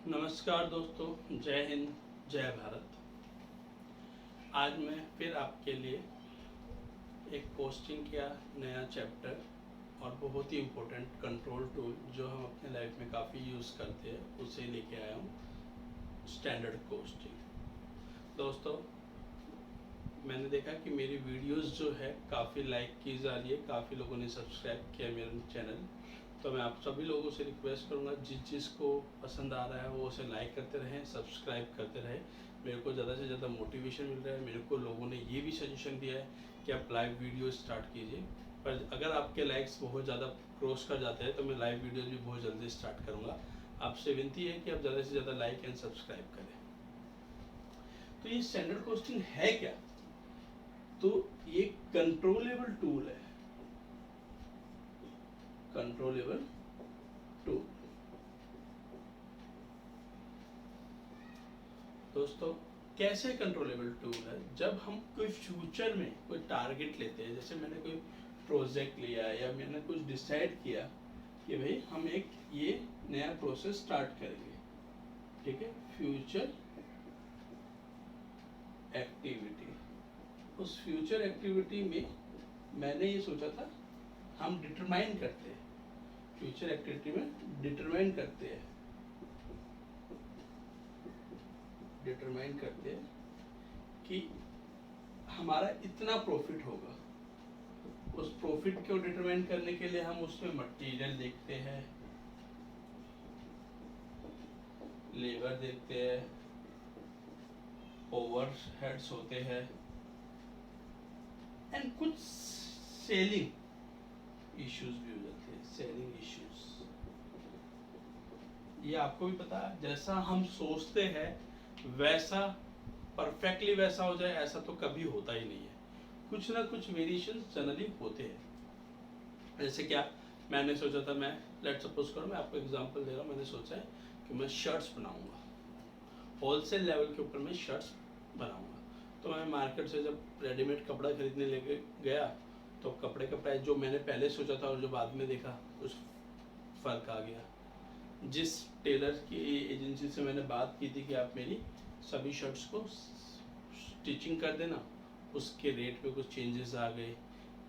नमस्कार दोस्तों, जय हिंद, जय भारत। आज मैं फिर आपके लिए एक पोस्टिंग का नया चैप्टर और बहुत ही इम्पोर्टेंट कंट्रोल टूल जो हम अपने लाइफ में काफ़ी यूज़ करते हैं उसे लेके आया हूँ, स्टैंडर्ड पोस्टिंग। दोस्तों, मैंने देखा कि मेरी वीडियोस जो है काफ़ी लाइक की जा रही है, काफ़ी लोगों ने सब्सक्राइब किया मेरा चैनल। तो मैं आप सभी लोगों से रिक्वेस्ट करूंगा, जिस को पसंद आ रहा है वो उसे लाइक करते रहें, सब्सक्राइब करते रहें। मेरे को ज़्यादा से ज़्यादा मोटिवेशन मिल रहा है। मेरे को लोगों ने ये भी सजेशन दिया है कि आप लाइव वीडियो स्टार्ट कीजिए, पर अगर आपके लाइक्स बहुत ज़्यादा क्रॉस कर जाते हैं तो मैं लाइव वीडियोज़ भी बहुत जल्दी स्टार्ट करूँगा। आपसे विनती है कि आप ज़्यादा से ज़्यादा लाइक एंड सब्सक्राइब करें। तो ये स्टैंडर्ड कॉस्टिंग है क्या? तो ये कंट्रोलेबल टूल है, कंट्रोलेबल टूल। दोस्तों, कैसे कंट्रोलेबल टूल है? जब हम कोई फ्यूचर में कोई टारगेट लेते हैं, जैसे मैंने कोई प्रोजेक्ट लिया या मैंने कुछ डिसाइड किया कि भाई हम एक ये नया प्रोसेस स्टार्ट करेंगे, ठीक है, फ्यूचर एक्टिविटी। उस फ्यूचर एक्टिविटी में मैंने ये सोचा था हम डिटरमाइन करते हैं, फ्यूचर एक्टिविटी में डिटरमाइन करते हैं कि हमारा इतना प्रॉफिट होगा। उस प्रॉफिट को डिटरमाइन करने के लिए हम उसमें मटेरियल देखते हैं, लेबर देखते हैं, ओवरहेड्स होते हैं एंड कुछ सेलिंग इश्यूज भी हो जाते हैं, सेलिंग इश्यूज। ये आपको भी पता है, जैसा हम सोचते हैं वैसा परफेक्टली वैसा हो जाए ऐसा तो कभी होता ही नहीं है। कुछ ना कुछ वेरिएशन जनरली होते हैं। जैसे क्या, मैंने सोचा था, मैं लेट्स सपोज करो, मैं आपको एग्जांपल दे रहा हूँ, मैंने सोचा है कि मैं शर्ट्स बनाऊंगा, होलसेल लेवल के ऊपर मैं शर्ट्स बनाऊंगा। तो मैं मार्केट से जब रेडीमेड कपड़ा खरीदने लेके गया तो कपड़े का प्राइस जो मैंने पहले सोचा था और जो बाद में देखा कुछ फ़र्क आ गया। जिस टेलर की एजेंसी से मैंने बात की थी कि आप मेरी सभी शर्ट्स को स्टिचिंग कर देना, उसके रेट में कुछ चेंजेस आ गए,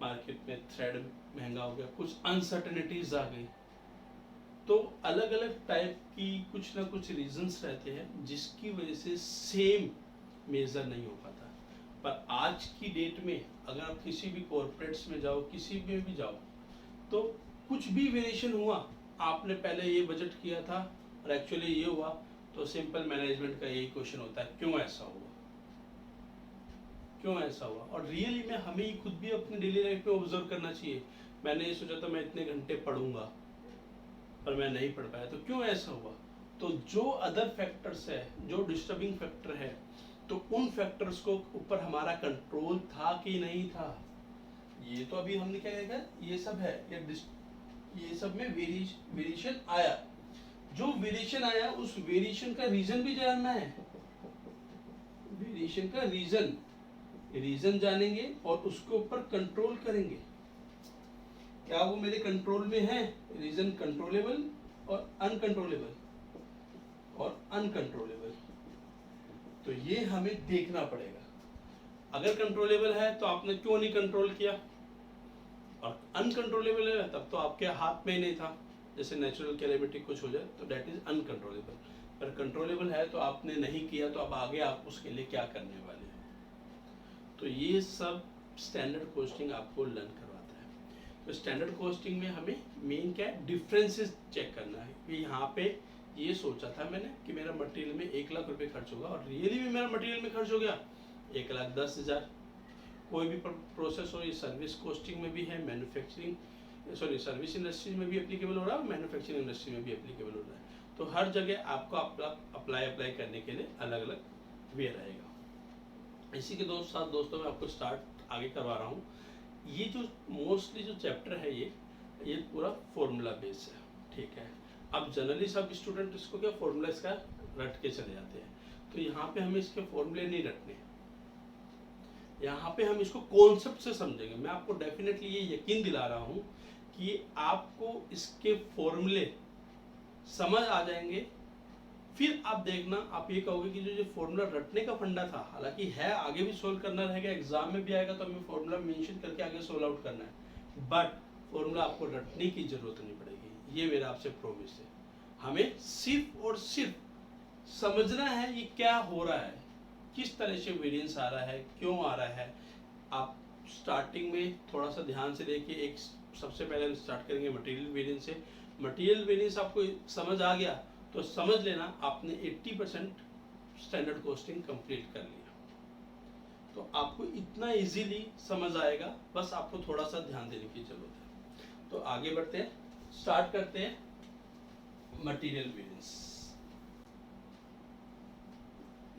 मार्केट में थ्रेड महंगा हो गया, कुछ अनसर्टेनिटीज आ गई। तो अलग अलग टाइप की कुछ ना कुछ रीजंस रहते हैं जिसकी वजह से सेम मेजर नहीं हो पाता। पर आज की डेट में अगर आप किसी भी कॉर्पोरेट्स में जाओ, किसी में भी जाओ, तो कुछ भी वेरिएशन हुआ, आपने पहले ये बजट किया था और एक्चुअली ये हुआ, तो सिंपल मैनेजमेंट का यही क्वेश्चन होता है, क्यों ऐसा हुआ, क्यों ऐसा हुआ। और रियली में हमें खुद भी अपनी डेली लाइफ में ऑब्जर्व करना चाहिए। मैंने ये सोचा था मैं इतने घंटे पढ़ूंगा पर मैं नहीं पढ़ पाया, तो क्यों ऐसा हुआ। तो जो अदर फैक्टर्स है, जो डिस्टर्बिंग फैक्टर है, तो उन फैक्टर्स को ऊपर हमारा कंट्रोल था कि नहीं था, ये तो अभी हमने क्या देखा, ये सब है, ये सब में वेरिएशन आया। जो वेरिएशन आया उस वेरिएशन का रीजन भी जानना है, वेरिएशन का रीजन जानेंगे और उसके ऊपर कंट्रोल करेंगे। क्या वो मेरे कंट्रोल में है, रीजन कंट्रोलेबल और अनकंट्रोलेबल, तो ये हमें देखना पड़ेगा। अगर कंट्रोलेबल है तो आपने क्यों नहीं कंट्रोल किया, और अनकंट्रोलेबल है तब तो आपके हाथ में ही नहीं था। जैसे नेचुरल कैलेमिटी कुछ हो जाए तो दैट इज अनकंट्रोलेबल, पर कंट्रोलेबल है तो आपने नहीं किया, तो अब आगे आप उसके लिए क्या करने वाले हैं। तो ये सब स्टैंडर्ड कॉस्टिंग आपको लर्न करवाता है। तो स्टैंडर्ड कॉस्टिंग में हमें मेन क्या है, डिफरेंसेस चेक करना है कि यहाँ पे ये सोचा था मैंने कि मेरा मटेरियल में 1 लाख रुपए खर्च होगा और रियली भी मेरा मटेरियल में खर्च हो गया 1,10,000। कोई भी प्रोसेस हो, ये सर्विस कॉस्टिंग में भी है, सर्विस इंडस्ट्री में भी एप्लीकेबल हो रहा है, मैन्युफैक्चरिंग इंडस्ट्री में भी एप्लीकेबल हो रहा है। तो हर जगह आपको अप्लाई करने के लिए अलग अलग वे रहेगा। इसी के साथ दोस्तों मैं आपको स्टार्ट आगे करवा रहा हूँ। ये जो मोस्टली जो चैप्टर है ये पूरा फॉर्मूला बेस है, ठीक है। अब जनरली सब स्टूडेंट इसको क्या फॉर्मूला इसका रट के चले जाते हैं, तो यहाँ पे हमें इसके फॉर्मूले नहीं रटने, यहाँ पे हम इसको कॉन्सेप्ट से समझेंगे। मैं आपको डेफिनेटली ये यकीन दिला रहा हूँ कि आपको इसके फॉर्मूले समझ आ जाएंगे फिर आप देखना, आप ये कहोगे कि जो फॉर्मूला रटने का फंडा था, हालांकि है, आगे भी सोल्व करना रहेगा, एग्जाम में भी आएगा तो हमें फॉर्मूला मेंशन करके आगे सोल्व आउट करना है, बट फॉर्मूला आपको रटने की जरूरत नहीं पड़ेगी, ये मेरा आपसे प्रॉमिस है। हमें सिर्फ और सिर्फ समझना है ये क्या हो रहा है, किस तरह से वेरिएंस आ रहा है, क्यों आ रहा है। आप स्टार्टिंग में थोड़ा सा ध्यान से देखिए, एक सबसे पहले हम स्टार्ट करेंगे मटेरियल वेरिएंस से। मटेरियल वेरिएंस आपको समझ आ गया तो समझ लेना आपने 80% स्टैंडर्ड कॉस्टिंग कंप्लीट कर लिया। तो आपको इतना इजीली समझ आएगा, बस आपको थोड़ा सा ध्यान देने की जरूरत है। तो आगे बढ़ते हैं, स्टार्ट करते हैं material variance.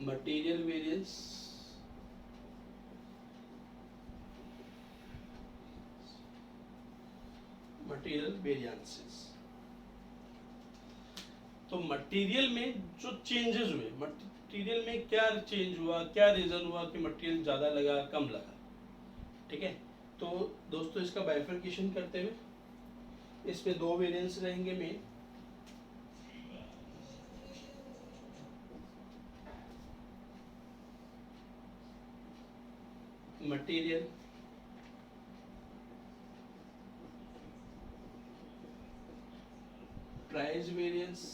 Material variance material variances. तो मटेरियल में जो चेंजेस हुए, मटेरियल में क्या चेंज हुआ, क्या रीजन हुआ कि मटेरियल ज्यादा लगा कम लगा, ठीक है। तो दोस्तों इसका बाइफरकेशन करते हुए, इसमें दो वेरिएंस रहेंगे main. Material price variance,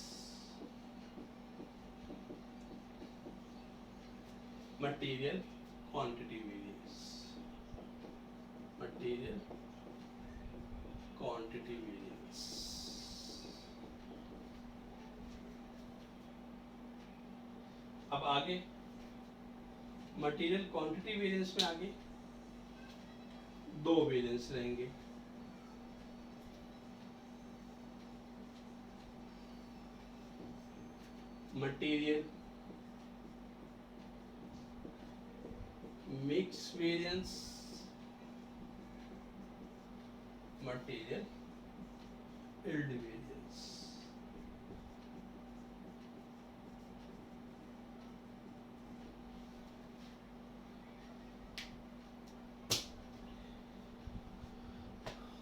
material quantity variance, material quantity variance. अब आगे मटेरियल क्वांटिटी वेरिएंस में आगे दो वेरिएंस रहेंगे। Material mix variance, material yield variance.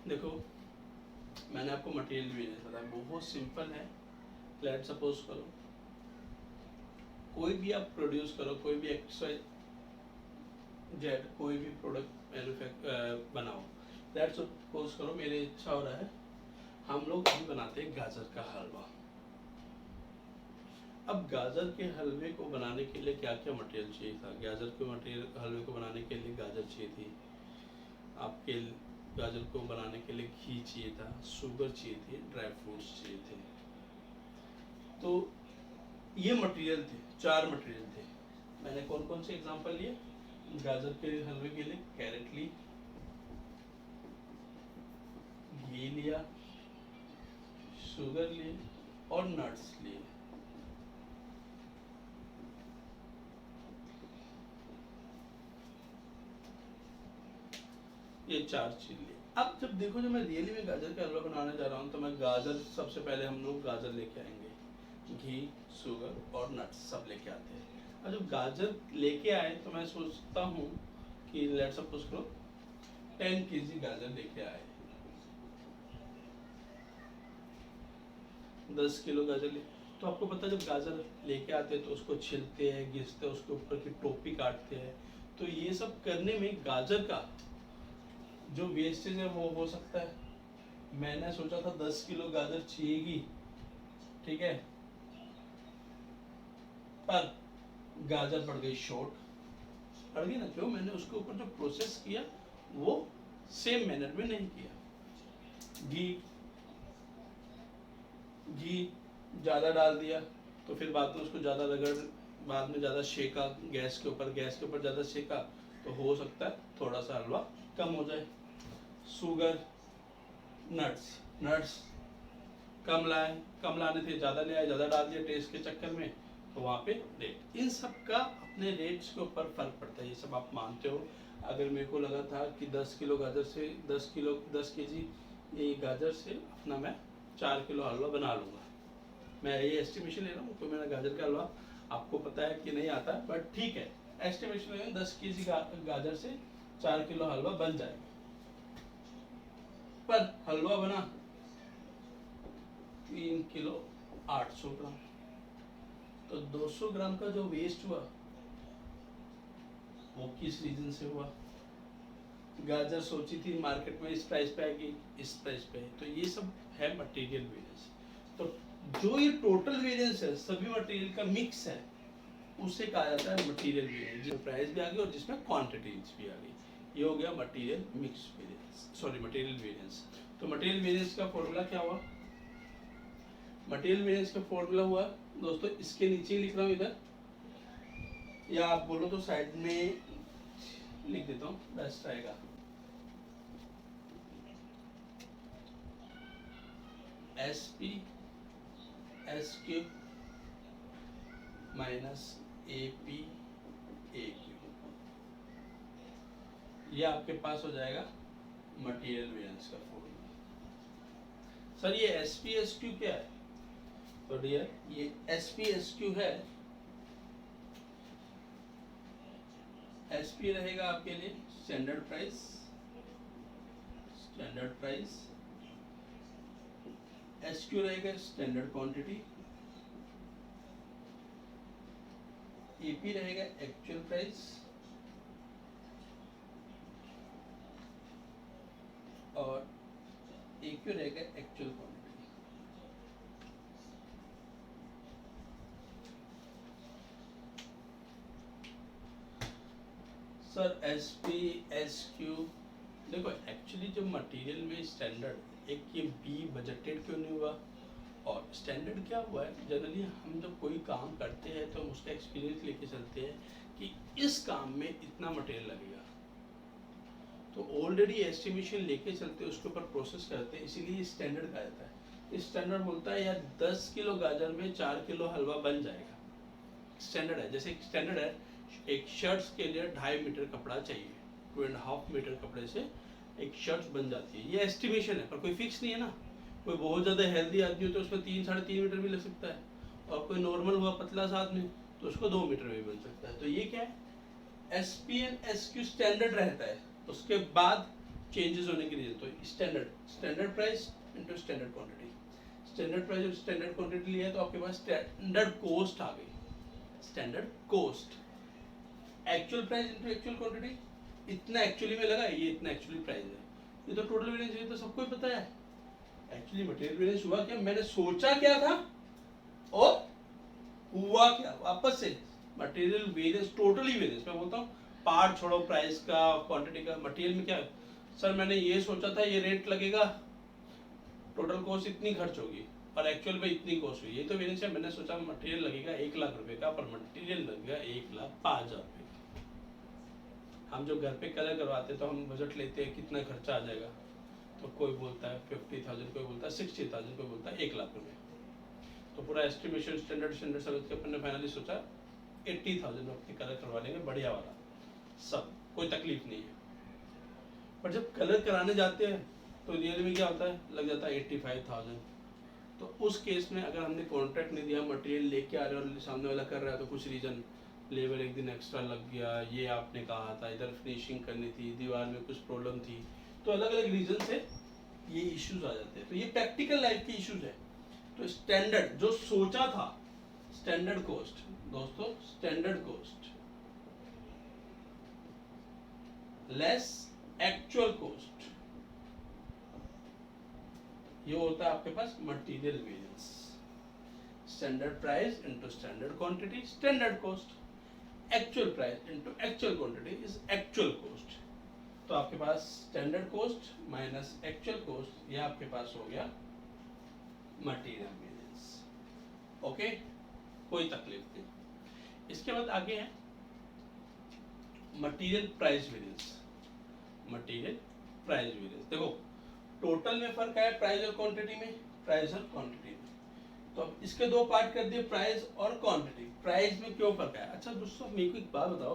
देखो मैंने आपको मटेरियल वेरिएंस बताया, बहुत सिंपल है। लेट सपोज करो कोई भी आप प्रोड्यूस करो, कोई भी एक्सवाई जेड कोई भी प्रोडक्ट बनाओ। लेट सपोज करो मेरी इच्छा हो रहा है, हम लोग अभी बनाते हैं गाजर का हलवा। अब गाजर के हलवे को बनाने के लिए क्या क्या मटेरियल चाहिए था? गाजर के मटेरियल हलवे को बनाने के लिए गाजर चाहिए थी आपके, गाजर को बनाने के लिए घी चाहिए था, शुगर चाहिए थी, ड्राई फ्रूट्स चाहिए थे। तो ये मटेरियल थे, चार मटेरियल थे। मैंने कौन कौन से एग्जांपल लिए? गाजर के हलवे के लिए कैरेट ली, घी लिया, शुगर ली और नट्स लिए। ये चार चीज लिए। अब जब देखो, जब मैं रियली में गाजर का हलवा बनाने जा रहा हूँ तो मैं गाजर, सबसे पहले हम लोग गाजर लेके आएंगे, घी, शुगर और नट्स सब लेके आते हैं। और जब गाजर लेके आए तो मैं सोचता हूँ कि लेट सपोज करो 10 kg गाजर लेके आए, 10 किलो गाजर ले, तो आपको पता है जब गाजर लेके आते हैं तो उसको छिलते हैं, घिसते हैं, उसके ऊपर की टोपी काटते हैं। तो ये सब करने में गाजर का जो वेस्टेज है वो हो सकता है। मैंने सोचा था 10 किलो गाजर चाहिएगी, ठीक है, पर गाजर पड़ गई शॉर्ट। पड़ गई ना, क्यों? मैंने उसके ऊपर जो प्रोसेस किया वो सेम मैनर में नहीं किया। घी ज्यादा डाल दिया तो फिर बाद में उसको ज्यादा रगड़, बाद में ज्यादा सेका गैस के ऊपर ज्यादा सेका तो हो सकता है थोड़ा सा हलवा कम हो जाए। शुगर, नट्स कम लाने थे, ज्यादा ले आए, ज्यादा डाल दिया टेस्ट के चक्कर में, तो वहाँ पे रेट, इन सब का अपने रेट्स के ऊपर फर्क पड़ता है। ये सब आप मानते हो। अगर मेरे को लगा था कि 10 किलो गाजर से 10 kg ये गाजर से अपना मैं 4 किलो हलवा बना लूँगा, मैं ये एस्टिमेशन ले रहा हूँ। तो मेरा गाजर का हलवा आपको पता है कि नहीं आता, बट ठीक है, एस्टिमेशन में 10 kg गाजर से 4 किलो हलवा बन जाएगा। पर हलवा बना 3 किलो 800 ग्राम। तो 200 ग्राम का जो वेस्ट हुआ वो किस रीजन से हुआ? गाजर सोची थी मार्केट में इस प्राइस पे आएगी, इस प्राइस पे, तो ये सब है मटेरियल वेरिएंस। तो जो ये टोटल वेरिएंस है सभी मटेरियल का मिक्स है, उसे कहा जाता है मटेरियल वेरिएंस, जिसमें प्राइस भी आ गई और जिसमें क्वांटिटीज भी आ गई। ये हो गया material mix variance, sorry material variance. तो मटेरियल वेरिएंस का फॉर्मूला क्या हुआ? मटेरियल वेरिएंस का फॉर्मूला हुआ दोस्तों, इसके नीचे लिख रहा हूँ इधर, या आप बोलो तो साइड में लिख देता हूँ, बेस्ट आएगा। SP SQ minus AP AQ, ये आपके पास हो जाएगा मटेरियल वेरिएंस का फॉर्मूला। सर ये SP SQ क्या है? तो डियर ये SP SQ है, SP रहेगा आपके लिए standard price, standard price, SQ रहेगा स्टैंडर्ड क्वांटिटी, AP रहेगा एक्चुअल प्राइस, और AQ रहेगा actual quantity. Sir SP SQ देखो, एक्चुअली जो मटेरियल में स्टैंडर्ड, एक ये B बजटेड क्यों नहीं हुआ, और स्टैंडर्ड क्या हुआ है, जनरली हम जब कोई काम करते हैं तो हम उसका एक्सपीरियंस लेके चलते हैं कि इस काम में इतना मटेरियल लगेगा, तो ऑलरेडी एस्टिमेशन लेके चलते हैं, उसके ऊपर प्रोसेस करते हैं, इसीलिए स्टैंडर्ड कहा जाता है। स्टैंडर्ड बोलता है यार 10 किलो गाजर में 4 किलो हलवा बन जाएगा, स्टैंडर्ड है। जैसे स्टैंडर्ड है, एक शर्ट्स के लिए 2.5 मीटर कपड़ा चाहिए, 2.5 मीटर कपड़े से एक शर्ट बन जाती है, ये एस्टिमेशन है, पर कोई फिक्स नहीं है ना। कोई बहुत ज़्यादा हेल्दी आदमी हो तो उसमें 3-3.5 मीटर भी लग सकता है, और कोई नॉर्मल हुआ पतला सा आदमी तो उसको 2 मीटर में भी बन सकता है। तो ये क्या है, SP and SQ स्टैंडर्ड रहता है, उसके बाद चेंजेस होने के लिए, तो standard price into standard quantity, standard price और स्टैंडर्ड क्वांटिटी लिया तो आपके पास स्टैंडर्ड कॉस्ट आ गई, standard cost, actual price into actual quantity, इतना एक्चुअली में लगा, ये इतना एक्चुअली प्राइस है, ये तो टोटल वेरिएंस, ये तो सबको ही पता है। एक्चुअली मटेरियल वेरिएंस हुआ क्या, मैंने सोचा क्या था और हुआ क्या, वापस से मटेरियल वेरिएंस, टोटली वेरिएंस मैं बोलता हूँ, पार्ट छोड़ो प्राइस का क्वांटिटी का, मटेरियल में क्या है, सर मैंने ये सोचा था ये रेट लगेगा, टोटल कॉस्ट इतनी खर्च होगी और एक्चुअल में इतनी कॉस्ट हुई, ये तो वेरिएंस है। मैंने सोचा मटेरियल लगेगा 1 लाख रुपए का, पर मटेरियल लगेगा 1,05,000 रुपए का। हम जो घर पे कलर करवाते तो हम बजट लेते हैं कितना खर्चा आ जाएगा, तो कोई बोलता है 50,000, कोई बोलता है 60,000, कोई बोलता है 1 लाख रुपए, तो पूरा एस्टिमेशन स्टैंडर्ड समझ के अपन ने फाइनली सोचा 80,000 में अपने कलर करवा लेंगे, बढ़िया वाला, सब कोई तकलीफ नहीं है। पर जब कलर कराने जाते हैं तो रियल में क्या होता है, लग जाता है 85,000। तो उस केस में अगर हमने कॉन्ट्रैक्ट नहीं दिया, मटेरियल लेके आ रहे और सामने वाला कर रहा है, तो कुछ रीज़न, लेबर एक दिन एक्स्ट्रा लग गया, ये आपने कहा था, इधर फिनिशिंग करनी थी, दीवार में कुछ प्रॉब्लम थी, तो अलग अलग रीज़न से ये इश्यूज आ जाते हैं। तो ये प्रैक्टिकल लाइफ के इश्यूज है। तो स्टैंडर्ड जो सोचा था, स्टैंडर्ड कॉस्ट दोस्तों, standard cost less actual cost, ये होता है आपके पास material variance. Standard price into standard quantity, standard cost, actual price into actual quantity is actual cost. तो आपके पास standard cost minus actual cost, ये आपके पास हो गया मटेरियल वेरिएंस। ओके, कोई तकलीफ नहीं। इसके बाद आगे है material price variance. Material price variance, देखो टोटल में फर्क है प्राइस और क्वांटिटी में, प्राइस और क्वांटिटी में। तो अब इसके दो पार्ट कर दिए, प्राइस और क्वांटिटी। प्राइस में क्यों फर्क है? अच्छा दोस्तों मेरे को एक बात बताओ,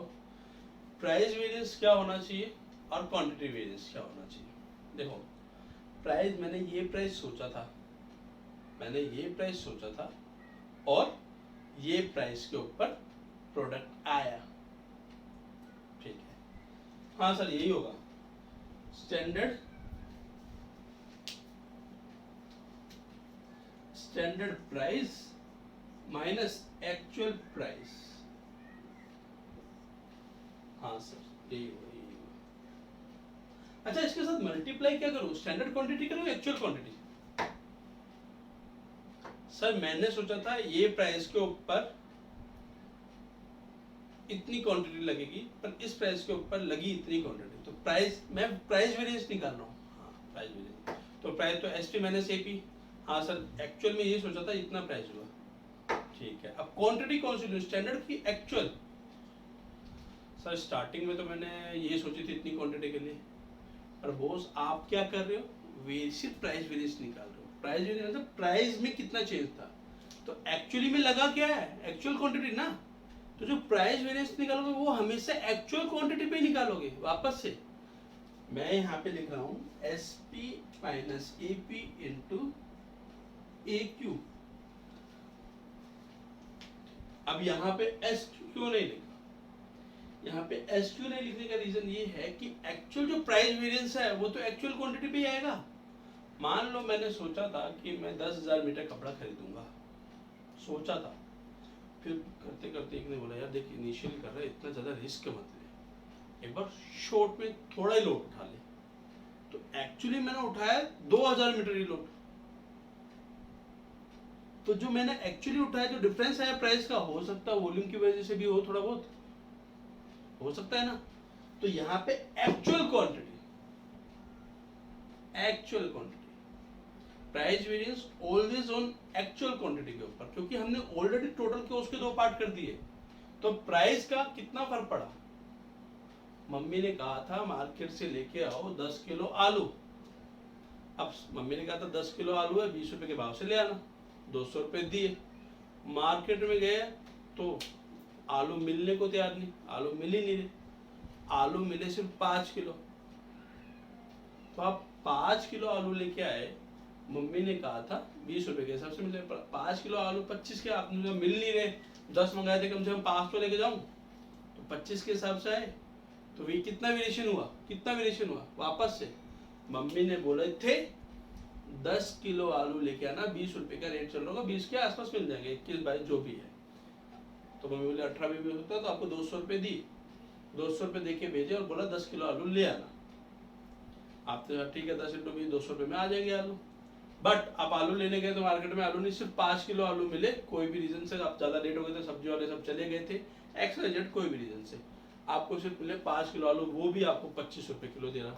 प्राइस वेरिएंस क्या होना चाहिए और क्वांटिटी वेरिएंस क्या होना चाहिए? देखो प्राइस, मैंने ये प्राइस सोचा था, मैंने ये प्राइस सोचा था और ये प्राइस के ऊपर प्रोडक्ट आया, ठीक है, हाँ सर यही होगा। Standard price minus actual price. हाँ सर यही हुआ, यही हुआ। अच्छा इसके साथ मल्टीप्लाई क्या करूं, स्टैंडर्ड क्वांटिटी करूं एक्चुअल क्वांटिटी? सर मैंने सोचा था ये प्राइस के ऊपर इतनी क्वांटिटी लगेगी, पर इस प्राइस के ऊपर लगी इतनी क्वांटिटी, तो प्राइस, मैं प्राइस वेरिएंस निकाल रहा हूँ। हाँ प्राइस वेरिएंस, तो प्राइस तो S T minus A P. हाँ सर एक्चुअल में ये सोचा था इतना प्राइस हुआ, ठीक है। अब क्वांटिटी कौन सी लूँ, स्टैंडर्ड की एक्चुअल? सर स्टार्टिंग में तो मैंने ये सोची थी इतनी क्वांटिटी के लिए, पर बॉस आप क्या कर रहे हो, सिर्फ प्राइस वेरिएंस निकाल रहे हो। प्राइस वेरिएंस मतलब प्राइस में कितना चेंज था, तो एक्चुअली में लगा क्या है, एक्चुअल क्वांटिटी ना। तो जो प्राइस वेरिएंस निकालोगे वो हमेशा एक्चुअल क्वांटिटी पे निकालोगे वापस से। मैं यहाँ पे लिख रहा हूँ S P minus A P into A Q. अब यहाँ पे एस क्यू नहीं लिखा, यहाँ पे एस क्यू नहीं लिखने का रीजन ये है कि एक्चुअल जो प्राइस वेरिएंस है वो तो एक्चुअल क्वांटिटी पे ही आएगा। मान लो मैंने सोचा था कि मैं 10,000 मीटर कपड़ा खरीदूंगा, सोचा था, फिर करते करते एक ने बोला यार देख इनिशियल कर रहा है, इतना ज़्यादा रिस्क मत ले, एक बार शॉर्ट में थोड़ा ही लोड उठा ले। तो एक्चुअली मैंने उठाया 2,000 मीटर ही लोड। तो जो मैंने एक्चुअली उठाया, जो डिफरेंस आया प्राइस का, हो सकता है वॉल्यूम की वजह से भी हो, थोड़ा बहुत हो सकता है ना। तो यहाँ पे actual quantity, actual quantity, price variance always on actual quantity के ऊपर, क्योंकि हमने ऑलरेडी टोटल के उसके दो पार्ट कर दिए। तो प्राइस का कितना फर्क पड़ा, मम्मी ने कहा था मार्केट से लेके आओ 10 किलो आलू। अब मम्मी ने कहा था 10 किलो आलू है, 20 रुपए के भाव से ले आना, 200 रुपए दिए। मार्केट में गए तो आलू मिलने को तैयार नहीं, आलू मिल ही नहीं रहे, आलू मिले सिर्फ 5 किलो। तो आप 5 किलो आलू लेके आए, मम्मी ने कहा था 20 रुपए के हिसाब से मिले, 5 किलो आलू 25 के आपने जो मिल नहीं रहे, 10 मंगाए थे, कम से कम 5 तो लेके जाऊं, तो 25 के हिसाब से आए। तो ये कितना वेरिएशन हुआ, कितना वेरिएशन हुआ, वापस से मम्मी ने बोले थे 10 किलो आलू लेके आना, 20 रुपए का रेट चल रहा होगा, 20 के आसपास मिल जाएंगे, 21 22 जो भी है। तो मम्मी बोले 18 भी होता तो आपको 200 रुपए दी, 200 रुपए दे के भेजे और बोला 10 किलो आलू ले आना। आप तो ठीक है 10 इंटू 20 200 रुपए में आ जाएंगे आलू। बट आप आलू लेने गए तो मार्केट में आलू नहीं, सिर्फ 5 किलो आलू मिले, कोई भी रीजन से आप ज्यादा लेट हो गए थे, सब्जी वाले सब चले गए थे, एक्स कोई भी रीजन से आपको सिर्फ मिले 5 किलो आलू, वो भी आपको 25 रुपए किलो दे रहा।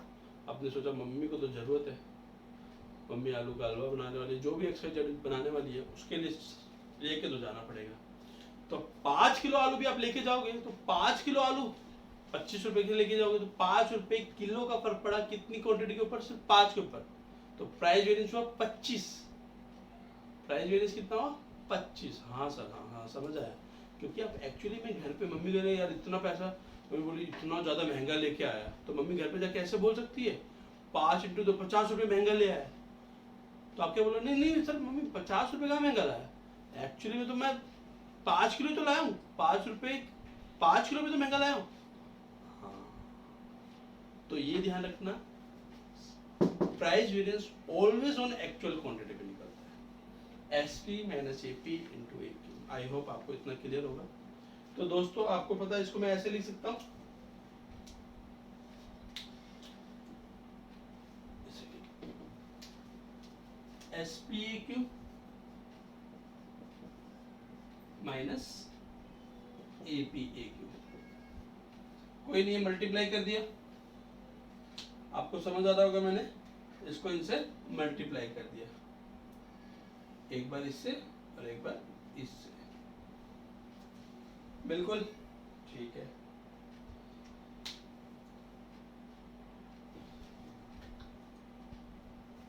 आपने सोचा मम्मी को तो जरूरत है, मम्मी आलू का हलवा बनाने वाली, जो भी एक्स बनाने वाली है, उसके लिए लेके तो जाना पड़ेगा। तो 5 किलो आलू भी आप लेके जाओगे, तो 5 किलो आलू 25 रुपए के लेके जाओगे, तो 5 रुपए किलो का फर्क पड़ा कितनी क्वांटिटी के ऊपर, सिर्फ 5 के ऊपर। तो प्राइस वेरिएंस हुआ 25, प्राइस वेरिएंस कितना हुआ 25। हाँ सर, हाँ हाँ समझ आया, क्योंकि आप एक्चुअली में घर पे मम्मी कह रहे यार इतना पैसा, मम्मी बोली इतना ज्यादा महंगा लेके आया, तो मम्मी घर पे जाके ऐसे बोल सकती है 5 इंटू तो 50 रुपए महंगा ले आया। तो आप क्या बोलो, नहीं नहीं सर मम्मी 50 रुपए का महंगा लाया, एक्चुअली में तो मैं 5 किलो तो लाया हूँ, 5 रुपए 5 किलो भी तो महंगा लाया हूँ। हाँ तो ये ध्यान रखना, price variance always on actual quantity पे निकलता है, SP minus AP into A Q. I hope आपको इतना क्लियर होगा। तो दोस्तों आपको पता है इसको मैं ऐसे लिख सकता हूँ, एसपी ए क्यू माइनस एपी ए क्यू। कोई नहीं, मल्टीप्लाई कर दिया, आपको समझ आता होगा, मैंने इसको इनसे मल्टीप्लाई कर दिया, एक बार इससे और एक बार इससे, बिल्कुल ठीक है।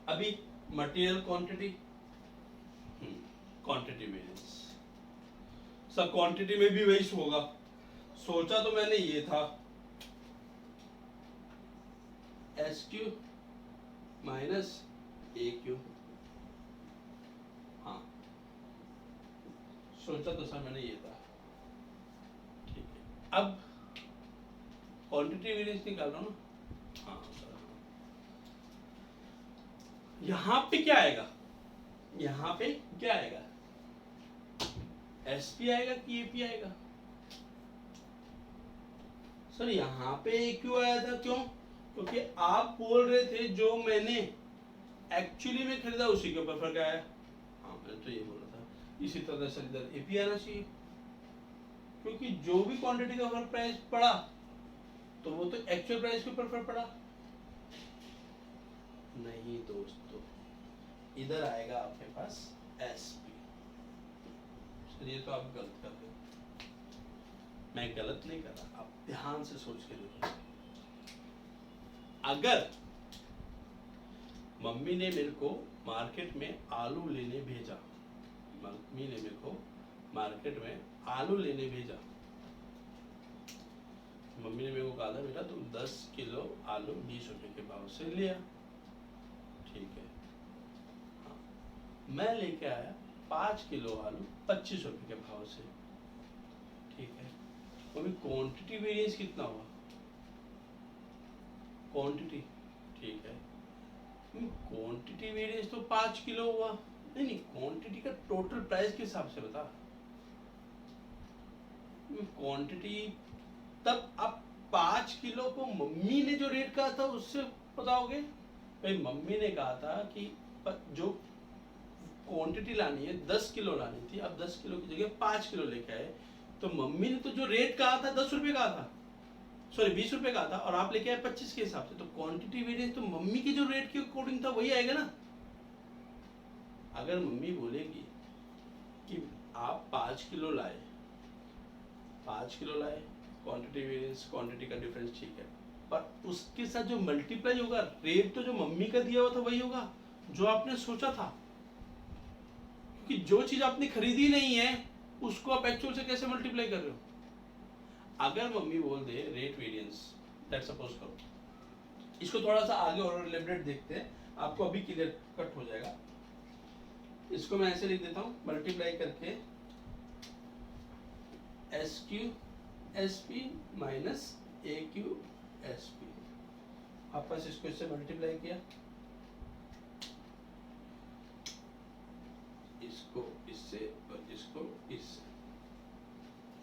अभी मटेरियल क्वांटिटी, क्वांटिटी वेरिएंस, सब क्वांटिटी में भी वही होगा। सोचा तो मैंने ये था S Q minus A Q, हाँ सोचा तो सर मैंने ये था, ठीक है। अब क्वांटिटी वेरिएंस निकाल रहा हूँ ना, हाँ सर, यहाँ पे क्या आएगा, यहाँ पे क्या आएगा, एसपी आएगा कि एपी आएगा? सर यहाँ पे क्यों आया था, क्यों? क्योंकि आप बोल रहे थे जो मैंने एक्चुअली में खरीदा उसी के ऊपर फर्क आया। हाँ मैंने तो ये बोला था, इसी तरह से इधर एपी आना चाहिए, क्योंकि जो भी क्वांटिटी का फर्क प्राइस पड़ा तो वो तो एक्चुअल प्राइस के ऊपर फर्क पड़ा। नहीं दोस्तों, इधर आएगा आपके पास एसपी। ये तो आप गलत कर रहे हो, मैं गलत नहीं कर रहा, आप ध्यान से सोच के देखो। अगर मम्मी ने मेरे को मार्केट में आलू लेने भेजा, मम्मी ने मेरे को मार्केट में आलू लेने भेजा, मम्मी ने मेरे को कहा था बेटा तुम 10 किलो आलू 20 रुपए के भाव से लिया, ठीक है। हाँ, मैं लेके आया 5 किलो आलू 25 रुपए के भाव से, ठीक है। अभी क्वांटिटी वेरिएंस कितना हुआ? क्वांटिटी, ठीक है, क्वांटिटी वेरिएंस तो 5 किलो हुआ। नहीं नहीं, क्वांटिटी का टोटल प्राइस के हिसाब से बता। क्वांटिटी तब आप 5 किलो को मम्मी ने जो रेट कहा था उससे बताओगे? भाई मम्मी ने कहा था कि जो क्वांटिटी लानी है 10 किलो लानी थी, अब 10 किलो की जगह 5 किलो लेके आए, तो मम्मी ने तो जो रेट कहा था 10 रुपए का था, सॉरी 20 रुपए का था, और आप लेके आए 25 के हिसाब से, तो क्वांटिटी वेरिएंस तो मम्मी के जो रेट के अकॉर्डिंग था वही आएगा ना। अगर मम्मी बोलेगी कि आप 5 किलो लाए, 5 किलो लाए, क्वांटिटी वेरिएंस क्वांटिटी का डिफरेंस ठीक है, पर उसके साथ जो मल्टीप्लाई होगा रेट तो जो मम्मी का दिया हुआ था वही होगा जो आपने सोचा था, क्योंकि जो चीज आपने खरीदी नहीं है उसको आप एक्चुअल से कैसे मल्टीप्लाई कर रहे हो? अगर मम्मी बोल दे रेट वेरिएंस, दैट सपोज करो, इसको थोड़ा सा आगे और एलिब्रेट देखते हैं, आपको अभी क्लियर कट हो जाएगा। इसको मैं ऐसे लिख देता हूँ, मल्टीप्लाई करके S Q S P minus A Q S P, आपस इसको इससे मल्टीप्लाई किया, इसको इससे और इसको इससे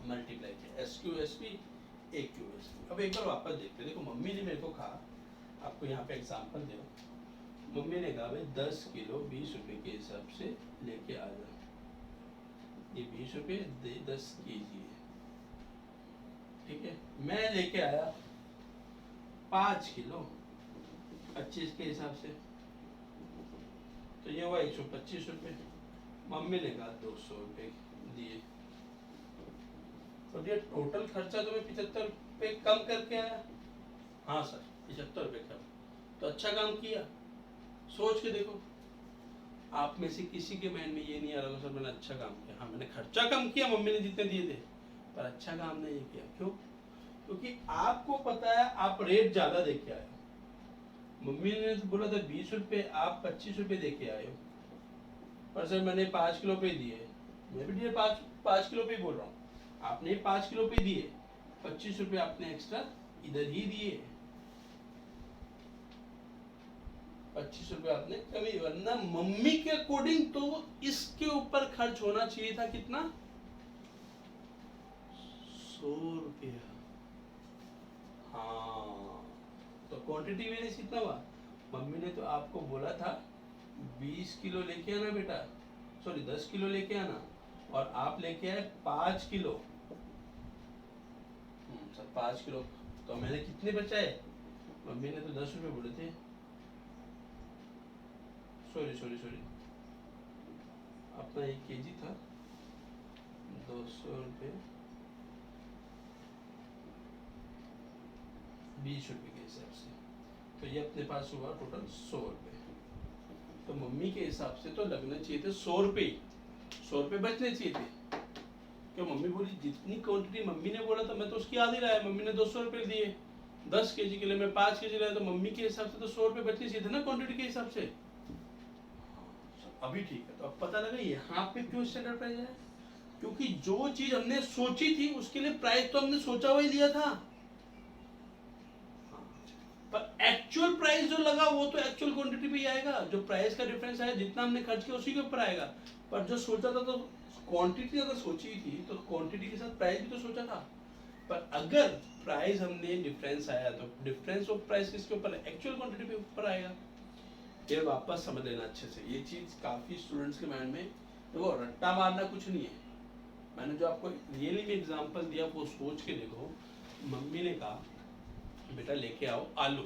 मल्टीप्लाई किया, S Q S P A Q S P. अब एक बार वापस देखते हैं। देखो मम्मी ने मेरे को कहा, आपको यहाँ पे एग्जांपल दे रहा हूँ, मम्मी ने कहा भाई 10 किलो 20 रुपए के हिसाब से लेके आ जा, ये 20 रुपए दे 10 केजी है, ठीक है। मैं लेके आया 5 किलो 25 के हिसाब से, तो ये हुआ 125 रुपए, मम्मी ने कहा 200 रुपए दिए, तो ये टोटल खर्चा तो मैं 75 रुपए कम करके आया। हाँ सर 75 रुपए कम, तो अच्छा काम किया। सोच के देखो, आप में से किसी के माइंड में ये नहीं आ रहा सर मैंने अच्छा काम किया। हाँ मैंने खर्चा कम किया, मम्मी ने जितने दिए थे, पर अच्छा काम नहीं किया। क्यों? क्योंकि आपको पता है आप रेट ज्यादा दे के आए हो। मम्मी ने तो बोला था 20 रुपए, आप 25 रुपए दे के आए हो, पर सर मैंने 5 किलो पे दिए, मैं भी 5 किलो पे ही बोल रहा हूँ, आपने 5 किलो पे दिए, 25 रुपए आपने एक्स्ट्रा इधर ही दिए, 25 रुपए आपने कमी, वरना मम्मी के अकॉर्डिंग तो इसके ऊपर खर्च होना चाहिए था कितना? 100 रुपया। हाँ, तो क्वांटिटी वेरिएंस कितना हुआ? मम्मी ने तो आपको बोला था 20 किलो लेके आना बेटा, सॉरी 10 किलो लेके आना, और आप लेके आए 5 किलो। सर 5 किलो, तो मैंने कितने बचाए? मम्मी ने तो 10 रुपए बोले थे, सॉरी अपना 1 केजी था, 200 रुपये 20 रुपए के हिसाब से, तो ये अपने पास हुआ टोटल 100 रुपये। तो मम्मी के हिसाब से तो लगने चाहिए थे 100 रुपये, 100 रुपये बचने चाहिए थे। क्यों? मम्मी बोली जितनी क्वांटिटी मम्मी ने बोला था मैं तो उसकी आधी लाया, मम्मी ने 200 रुपये दिए, 10 केजी के लिए मैं 5 केजी लाया, तो मम्मी के हिसाब से तो 100 रुपये बचने चाहिए थे ना क्वांटिटी के हिसाब से। अभी ठीक है, तो अब पता लगा यहाँ पे क्यों स्टैंडर्ड प्राइस है, क्योंकि जो चीज हमने सोची थी उसके लिए प्राइस तो हमने सोचा हुआ ही लिया था, पर एक्चुअल प्राइस जो लगा वो तो एक्चुअल क्वांटिटी पे ही आएगा, जो प्राइस का डिफरेंस आया जितना हमने खर्च किया उसी के ऊपर आएगा, पर जो सोचा था तो क्वांटिटी अगर सोची थी तो क्वांटिटी के साथ प्राइस भी तो सोचा था, पर अगर प्राइस हमने डिफरेंस आया तो डिफरेंस ऑफ प्राइस किसके ऊपर है, एक्चुअल क्वांटिटी पे ऊपर आएगा। ये वापस समझ लेना अच्छे से, ये चीज काफी स्टूडेंट्स के माइंड में, देखो रट्टा मारना कुछ नहीं है। मैंने जो आपको रियली में एग्जांपल दिया वो सोच के देखो। मम्मी ने कहा बेटा लेके आओ आलू,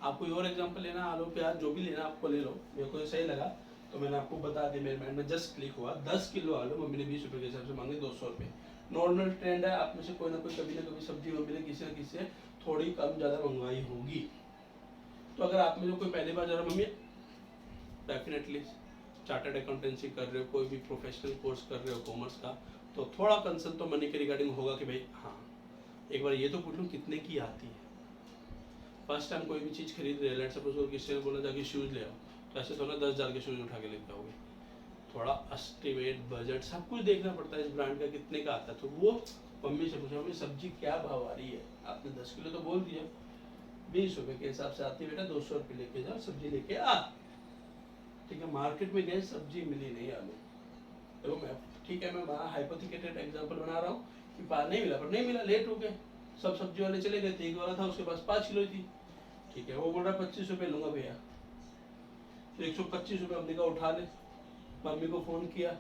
आप कोई और एग्जांपल लेना, आलू प्याज जो भी लेना आपको ले लो, मेरे को सही लगा तो मैंने आपको बता दिया, मेरे माइंड में जस्ट क्लिक हुआ। 10 किलो आलू मम्मी ने 20 रुपए के हिसाब से मांगे, 200 रुपये। नॉर्मल ट्रेंड है, आप में से कोई ना कोई कभी ना कभी सब्जी मम्मी ने किसी न किसी से थोड़ी कम ज़्यादा मंगवाई होगी। तो अगर आप में से कोई पहली बार जा रहा, मम्मी डेफिनेटली चार्टर्ड अकाउंटेंसी कर रहे हो, कोई भी प्रोफेशनल कोर्स कर रहे हो कॉमर्स का, तो थोड़ा कंसर्न तो मनी के रिगार्डिंग होगा कि भाई हाँ एक बार ये तो पूछ लूँ कितने की आती है। फर्स्ट टाइम कोई भी चीज़ खरीद रहे हैं, लेट्स सपोज किसी ने बोला जाके शूज़ ले आओ, तो ऐसे तो ना 10,000 के शूज़ उठा के लेके आओगे, थोड़ा एस्टिमेट बजट सब कुछ देखना पड़ता है इस ब्रांड का कितने का आता है। तो वो मम्मी से पूछा मम्मी सब्जी क्या भाव आ रही है, आपने 10 किलो तो बोल दिया, 20 रुपये के हिसाब से आती है बेटा, 200 रुपये लेके जाओ सब्जी लेके आ। ठीक है, मार्केट में गए सब्जी मिली नहीं आलू, देखो मैं ठीक है मैं वहाँ हाइपोथेटिकल एग्जांपल बना रहा हूँ कि पार नहीं मिला, पर नहीं मिला, लेट हो गए, सब सब्जी वाले चले गए थे, एक वाला था उसके पास 5 किलो थी। ठीक है, वो बोल रहा 25 रुपये लूंगा भैया, तो 125 रुपये हमने कहा उठा ले। मम्मी को फ़ोन किया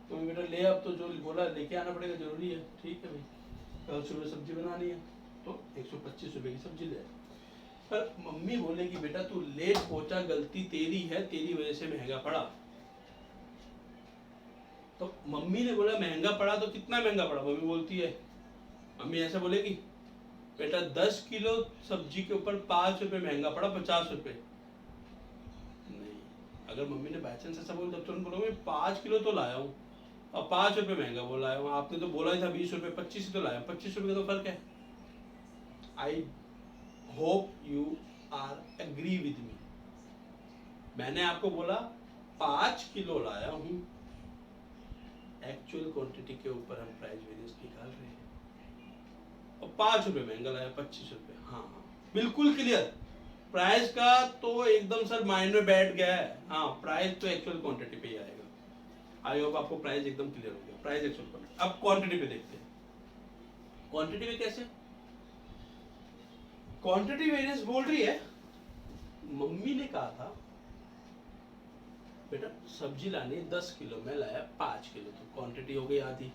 तो मम्मी बेटा ले, अब तो जो बोला लेके आना पड़ेगा, जरूरी है। ठीक है भाई, कल सुबह सब्जी बनानी है तो 125 रुपये की सब्जी ले आए। पर मम्मी बोले कि बेटा तू लेट पहुंचा, गलती तेरी है, तेरी वजह से महंगा पड़ा। तो मम्मी ने बोला महंगा पड़ा तो कितना महंगा पड़ा, मम्मी बोलती है, मम्मी ऐसा बोलेगी बेटा 10 किलो सब्जी के ऊपर 5 रुपये महंगा पड़ा, 50 रुपये नहीं। अगर मम्मी ने बाई चांस ऐसा बोल तब तुरंत बोलोगे 5 किलो तो लाया हूँ और 5 रुपये महंगा बोला है, आपने तो बोला ही था 20 रुपये, 25 ही तो लाया, 25 रुपये का तो फर्क है। I hope you are agree with me. मैंने आपको बोला 5 किलो लाया हूँ, एक्चुअल क्वांटिटी के ऊपर हम प्राइस वेरिएंस निकाल रहे हैं और 5 रुपये महंगा लाया, 25 रुपये। हाँ बिल्कुल क्लियर, प्राइस का तो एकदम सर माइंड में बैठ गया है। हाँ प्राइस तो एक्चुअल क्वांटिटी पे ही आएगा। आई होप आपको प्राइस एकदम क्लियर हो गया, प्राइस एक्चुअल क्वांटिटी। अब क्वांटिटी पे देखते हैं, क्वांटिटी में कैसे क्वांटिटी वेरिएंस बोल रही है। मम्मी ने कहा था बेटा सब्जी लानी 10 किलो में लाया 5 किलो, तो क्वांटिटी हो गई आधी।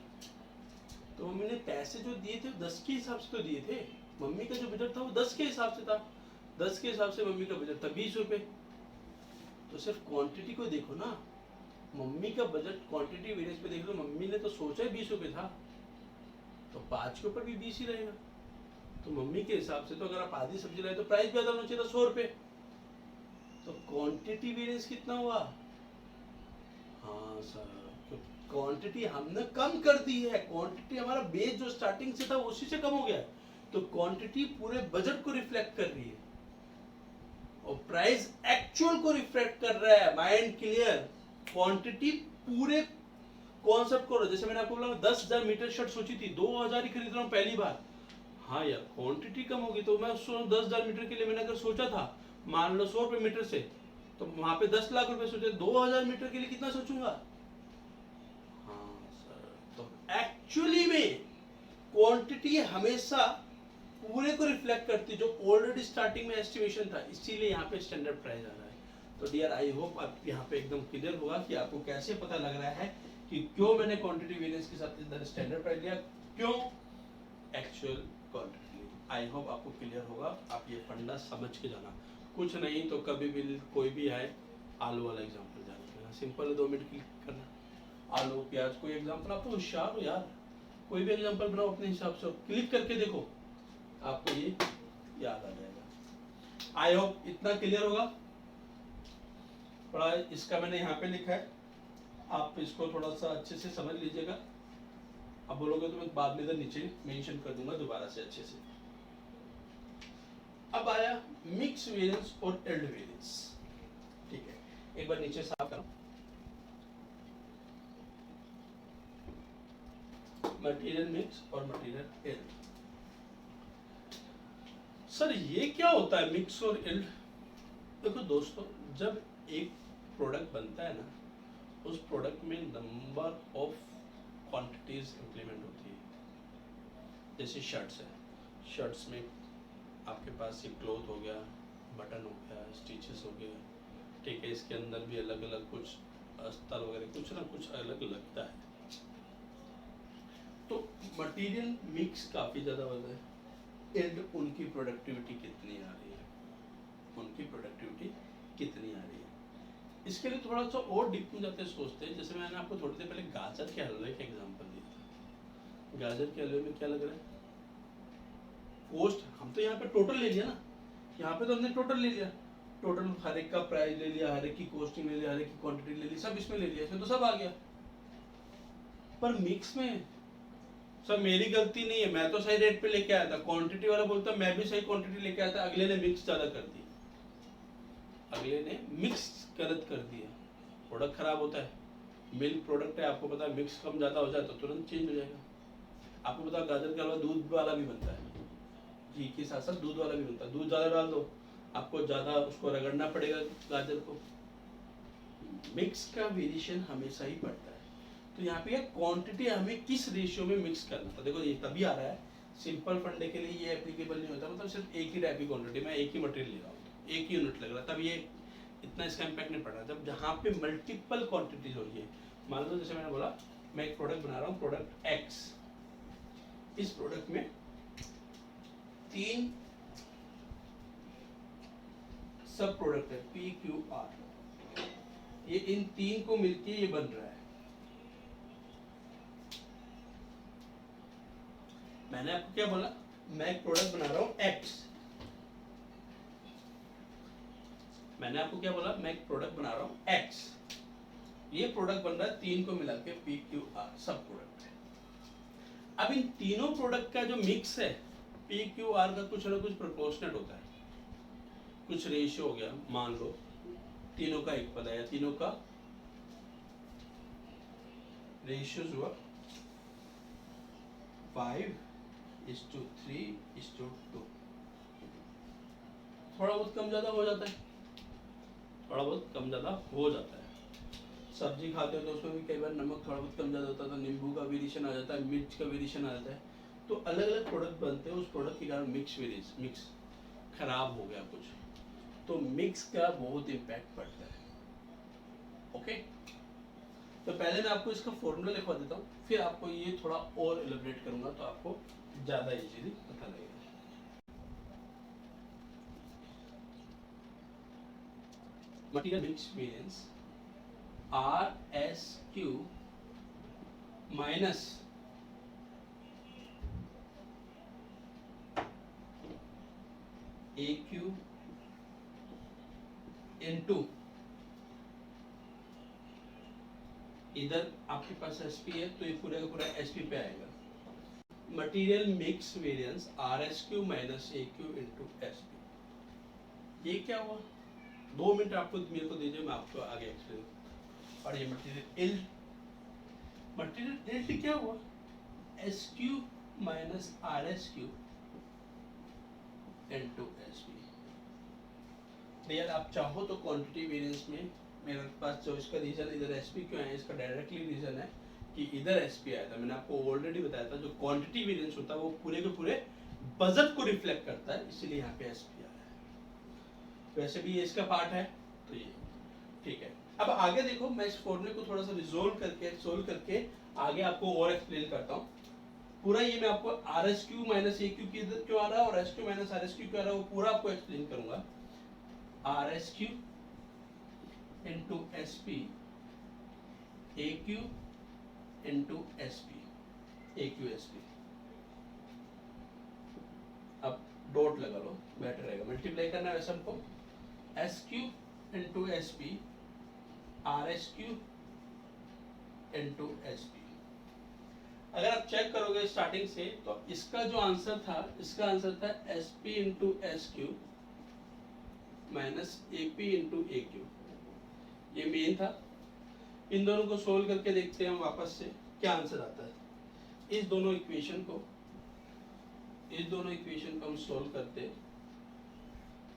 तो मम्मी ने पैसे जो दिए थे 10 के हिसाब से तो दिए थे, मम्मी का जो बजट था वो 10 के हिसाब से था, 10 के हिसाब से मम्मी का बजट था 20 रुपये। तो सिर्फ क्वांटिटी को देखो ना, मम्मी का बजट क्वांटिटी वेरिएंस पे देख लो, मम्मी ने तो सोचा 20 रुपये था, तो 5 के ऊपर भी 20 ही रहेगा। तो मम्मी के हिसाब से तो अगर आप आधी सब्जी लाए तो प्राइस भी ज्यादा होना चाहिए था, 100 रुपये। तो क्वांटिटी वेरिएंस कितना हुआ? हाँ सर, क्वांटिटी हमने कम कर दी है, क्वांटिटी हमारा बेस जो स्टार्टिंग से था उसी से कम हो गया है, तो क्वांटिटी पूरे बजट को रिफ्लेक्ट कर रही है और प्राइस एक्चुअल को रिफ्लेक्ट कर रहा है। माइंड क्लियर, क्वांटिटी पूरे कॉन्सेप्ट को, जैसे मैंने आपको बोला 10,000 मीटर शर्ट सोची थी, 2,000 ही खरीद रहा हूँ पहली बार। हाँ यार क्वांटिटी कम होगी, तो मैं 10,000 मीटर के लिए मैंने अगर सोचा था मान लो 100 रुपये मीटर से, तो वहां पे 10 लाख रुपए सोचे, 2,000 मीटर के लिए कितना सोचूंगा? हाँ सर, तो एक्चुअली में क्वांटिटी हमेशा पूरे को रिफ्लेक्ट करती है, जो ऑलरेडी स्टार्टिंग में एस्टिमेशन था, इसीलिए यहाँ पे स्टैंडर्ड प्राइस आ रहा है। तो डियर आई होप आप यहाँ पे एकदम क्लियर होगा कि आपको कैसे पता लग रहा है कि क्यों मैंने क्वांटिटी वेरिएंस के साथ इधर स्टैंडर्ड प्राइस लिया, क्यों एक्चुअल क्वांटिटी। आई होप आपको क्लियर होगा, आप ये फंडा समझ के जाना। कुछ नहीं तो कभी भी कोई भी आए, आलू वाला एग्जांपल जान लेना, सिंपल है, 2 मिनट क्लिक करना, आलू प्याज कोई एग्जांपल, आप तो होशियार हो यार, कोई भी एग्जांपल बनाओ अपने हिसाब से, क्लिक करके देखो आपको ये याद आ जाएगा। आई होप इतना क्लियर होगा। थोड़ा इसका मैंने यहाँ पे लिखा है, आप इसको थोड़ा सा अच्छे से समझ लीजिएगा। अब बोलोगे तो मैं बाद में इधर नीचे मेंशन कर दूंगा दोबारा से अच्छे से। अब आया मिक्स वेरिएंस और एल्ड वेरिएंस। ठीक है, एक बार नीचे साफ करो, मटेरियल मिक्स और मटेरियल एल्ड। सर ये क्या होता है मिक्स और एल्ड? देखो दोस्तों, जब एक प्रोडक्ट बनता है ना, उस प्रोडक्ट में नंबर ऑफ क्वांटिटीज इम्प्लीमेंट होती है। जैसे शर्ट्स है, शर्ट्स में आपके पास ये क्लॉथ हो गया, बटन हो गया, स्टिचेस हो गया, ठीक है, इसके अंदर भी अलग अलग कुछ अस्तर वगैरह कुछ ना कुछ अलग लगता है। तो मटेरियल मिक्स काफ़ी ज़्यादा होता है एंड उनकी प्रोडक्टिविटी कितनी आ रही है, उनकी प्रोडक्टिविटी कितनी आ रही है, इसके लिए थोड़ा सा और डीप में जाते सोचते हैं। जैसे मैंने आपको थोड़ी देर पहले गाजर के हलवे का एग्जांपल दिया था। गाजर के हलवे में क्या लग रहा है, कॉस्ट हम तो यहाँ पे टोटल ले लिया ना, यहाँ पे तो हमने टोटल ले लिया, टोटल हर एक का प्राइस ले लिया, हर एक की कॉस्टिंग ले लिया, हर एक की क्वांटिटी ले ली, सब इसमें ले लिया, इसमें तो सब आ गया। पर मिक्स में सब मेरी गलती नहीं है, मैं तो सही रेट पे लेके आया था, क्वांटिटी वाला बोलता मैं भी सही क्वांटिटी लेके आया था, अगले ने मिक्स ज्यादा कर दी, अगले ने मिक्स गलत कर दिया, प्रोडक्ट खराब होता है। मिल्क प्रोडक्ट है, आपको पता है मिक्स कम ज्यादा हो जाए तो तुरंत चेंज हो जाएगा। आपको पता है गाजर का हलवा दूध वाला भी बनता है, घी के साथ साथ दूध वाला भी बनता है, दूध ज्यादा डाल दो, आपको ज्यादा उसको रगड़ना पड़ेगा गाजर को। मिक्स का वेरिएशन हमेशा ही पड़ता है। तो यहाँ पे क्वांटिटी हमें किस रेशियो में मिक्स करना था, देखो ये तभी आ रहा है, सिंपल फंडे के लिए ये एप्लीकेबल नहीं होता, मतलब सिर्फ एक ही टाइप की क्वांटिटी, मैं एक ही मटेरियल ले रहा हूँ, एक ही यूनिट लग रहा है, तब ये इतना इसका इम्पैक्ट नहीं पड़ रहा। जब जहाँ पे मल्टीपल क्वांटिटीज हो रही है, मान लो जैसे मैंने बोला मैं एक प्रोडक्ट बना रहा हूँ, प्रोडक्ट एक्स, इस प्रोडक्ट में 3 सब प्रोडक्ट है पी क्यू आर, ये इन 3 को मिलके ये बन रहा है। मैंने आपको क्या बोला, मैं एक प्रोडक्ट बना रहा हूं एक्स, मैंने आपको क्या बोला, मैं एक प्रोडक्ट बना रहा हूं एक्स, ये प्रोडक्ट बन रहा है 3 को मिला के पी क्यू आर सब प्रोडक्ट है। अब इन तीनों प्रोडक्ट का जो मिक्स है पी क्यू आर का कुछ ना कुछ प्रोपोर्शनेट होता है, कुछ रेशियो हो गया, मान लो तीनों का एक पद है, तीनों का रेशियो हुआ 5:3:2, थोड़ा बहुत कम ज्यादा हो जाता है, थोड़ा बहुत कम ज्यादा हो जाता है। सब्जी खाते हो तो उसमें भी कई बार नमक थोड़ा बहुत कम ज्यादा होता है, तो नींबू का वेरिएशन आ जाता है, मिर्च का वेरिएशन आ जाता है, तो अलग अलग प्रोडक्ट बनते हैं, उस प्रोडक्ट के कारण मिक्स खराब हो गया कुछ, तो मिक्स का बहुत इम्पैक्ट पड़ता है। ओके, तो पहले मैं आपको इसका फॉर्मूला लिखवा देता हूँ, फिर आपको ये थोड़ा और एलिब्रेट करूंगा तो आपको ज्यादा इजीली पता लगेगा। Material mix variance RSQ minus AQ into, इधर आपके पास SP है तो ये पूरा का पूरा SP पे आएगा, material mix variance RSQ minus AQ into SP। ये क्या हुआ, 2 मिनट आपको मेरे को दीजिए, मैं आपको आगे एक्सप्लेन। और ये मटेरियल क्या हुआ, SQ minus RSQ into SP। यार आप चाहो तो क्वांटिटी वेरिएंस में मेरे पास जो इसका रीजन इधर SP क्यों है, इसका डायरेक्टली रीजन है कि इधर SP आया था, मैंने आपको ऑलरेडी बताया था, जो क्वांटिटी वेरिएंस होता है वो पूरे के पूरे बजट को रिफ्लेक्ट करता है, इसीलिए यहाँ पे SP आया है। वैसे भी ये इसका पार्ट है, तो ये ठीक है। अब आगे देखो, मैं इस फॉर्मूले को थोड़ा सा सोल्व करके आगे आपको और एक्सप्लेन करता हूँ। पूरा ये मैं आपको RSQ माइनस AQ क्यों आ रहा है और SQ माइनस RSQ क्यों आ रहा है वो पूरा आपको एक्सप्लेन करूंगा। RSQ into SP, AQ into SP, AQ SP। अब डॉट लगा लो, बेटर रहेगा, मल्टीप्लाई करना है वैसे हमको, SQ into SP, RSQ into SP। अगर आप चेक करोगे स्टार्टिंग से तो इसका जो आंसर था, इसका आंसर था SP into SQ minus AP into AQ, ये मेन था। इन दोनों को सोल्व करके देखते हैं हम वापस से क्या आंसर आता है। इस दोनों इक्वेशन को हम सोल्व करते हैं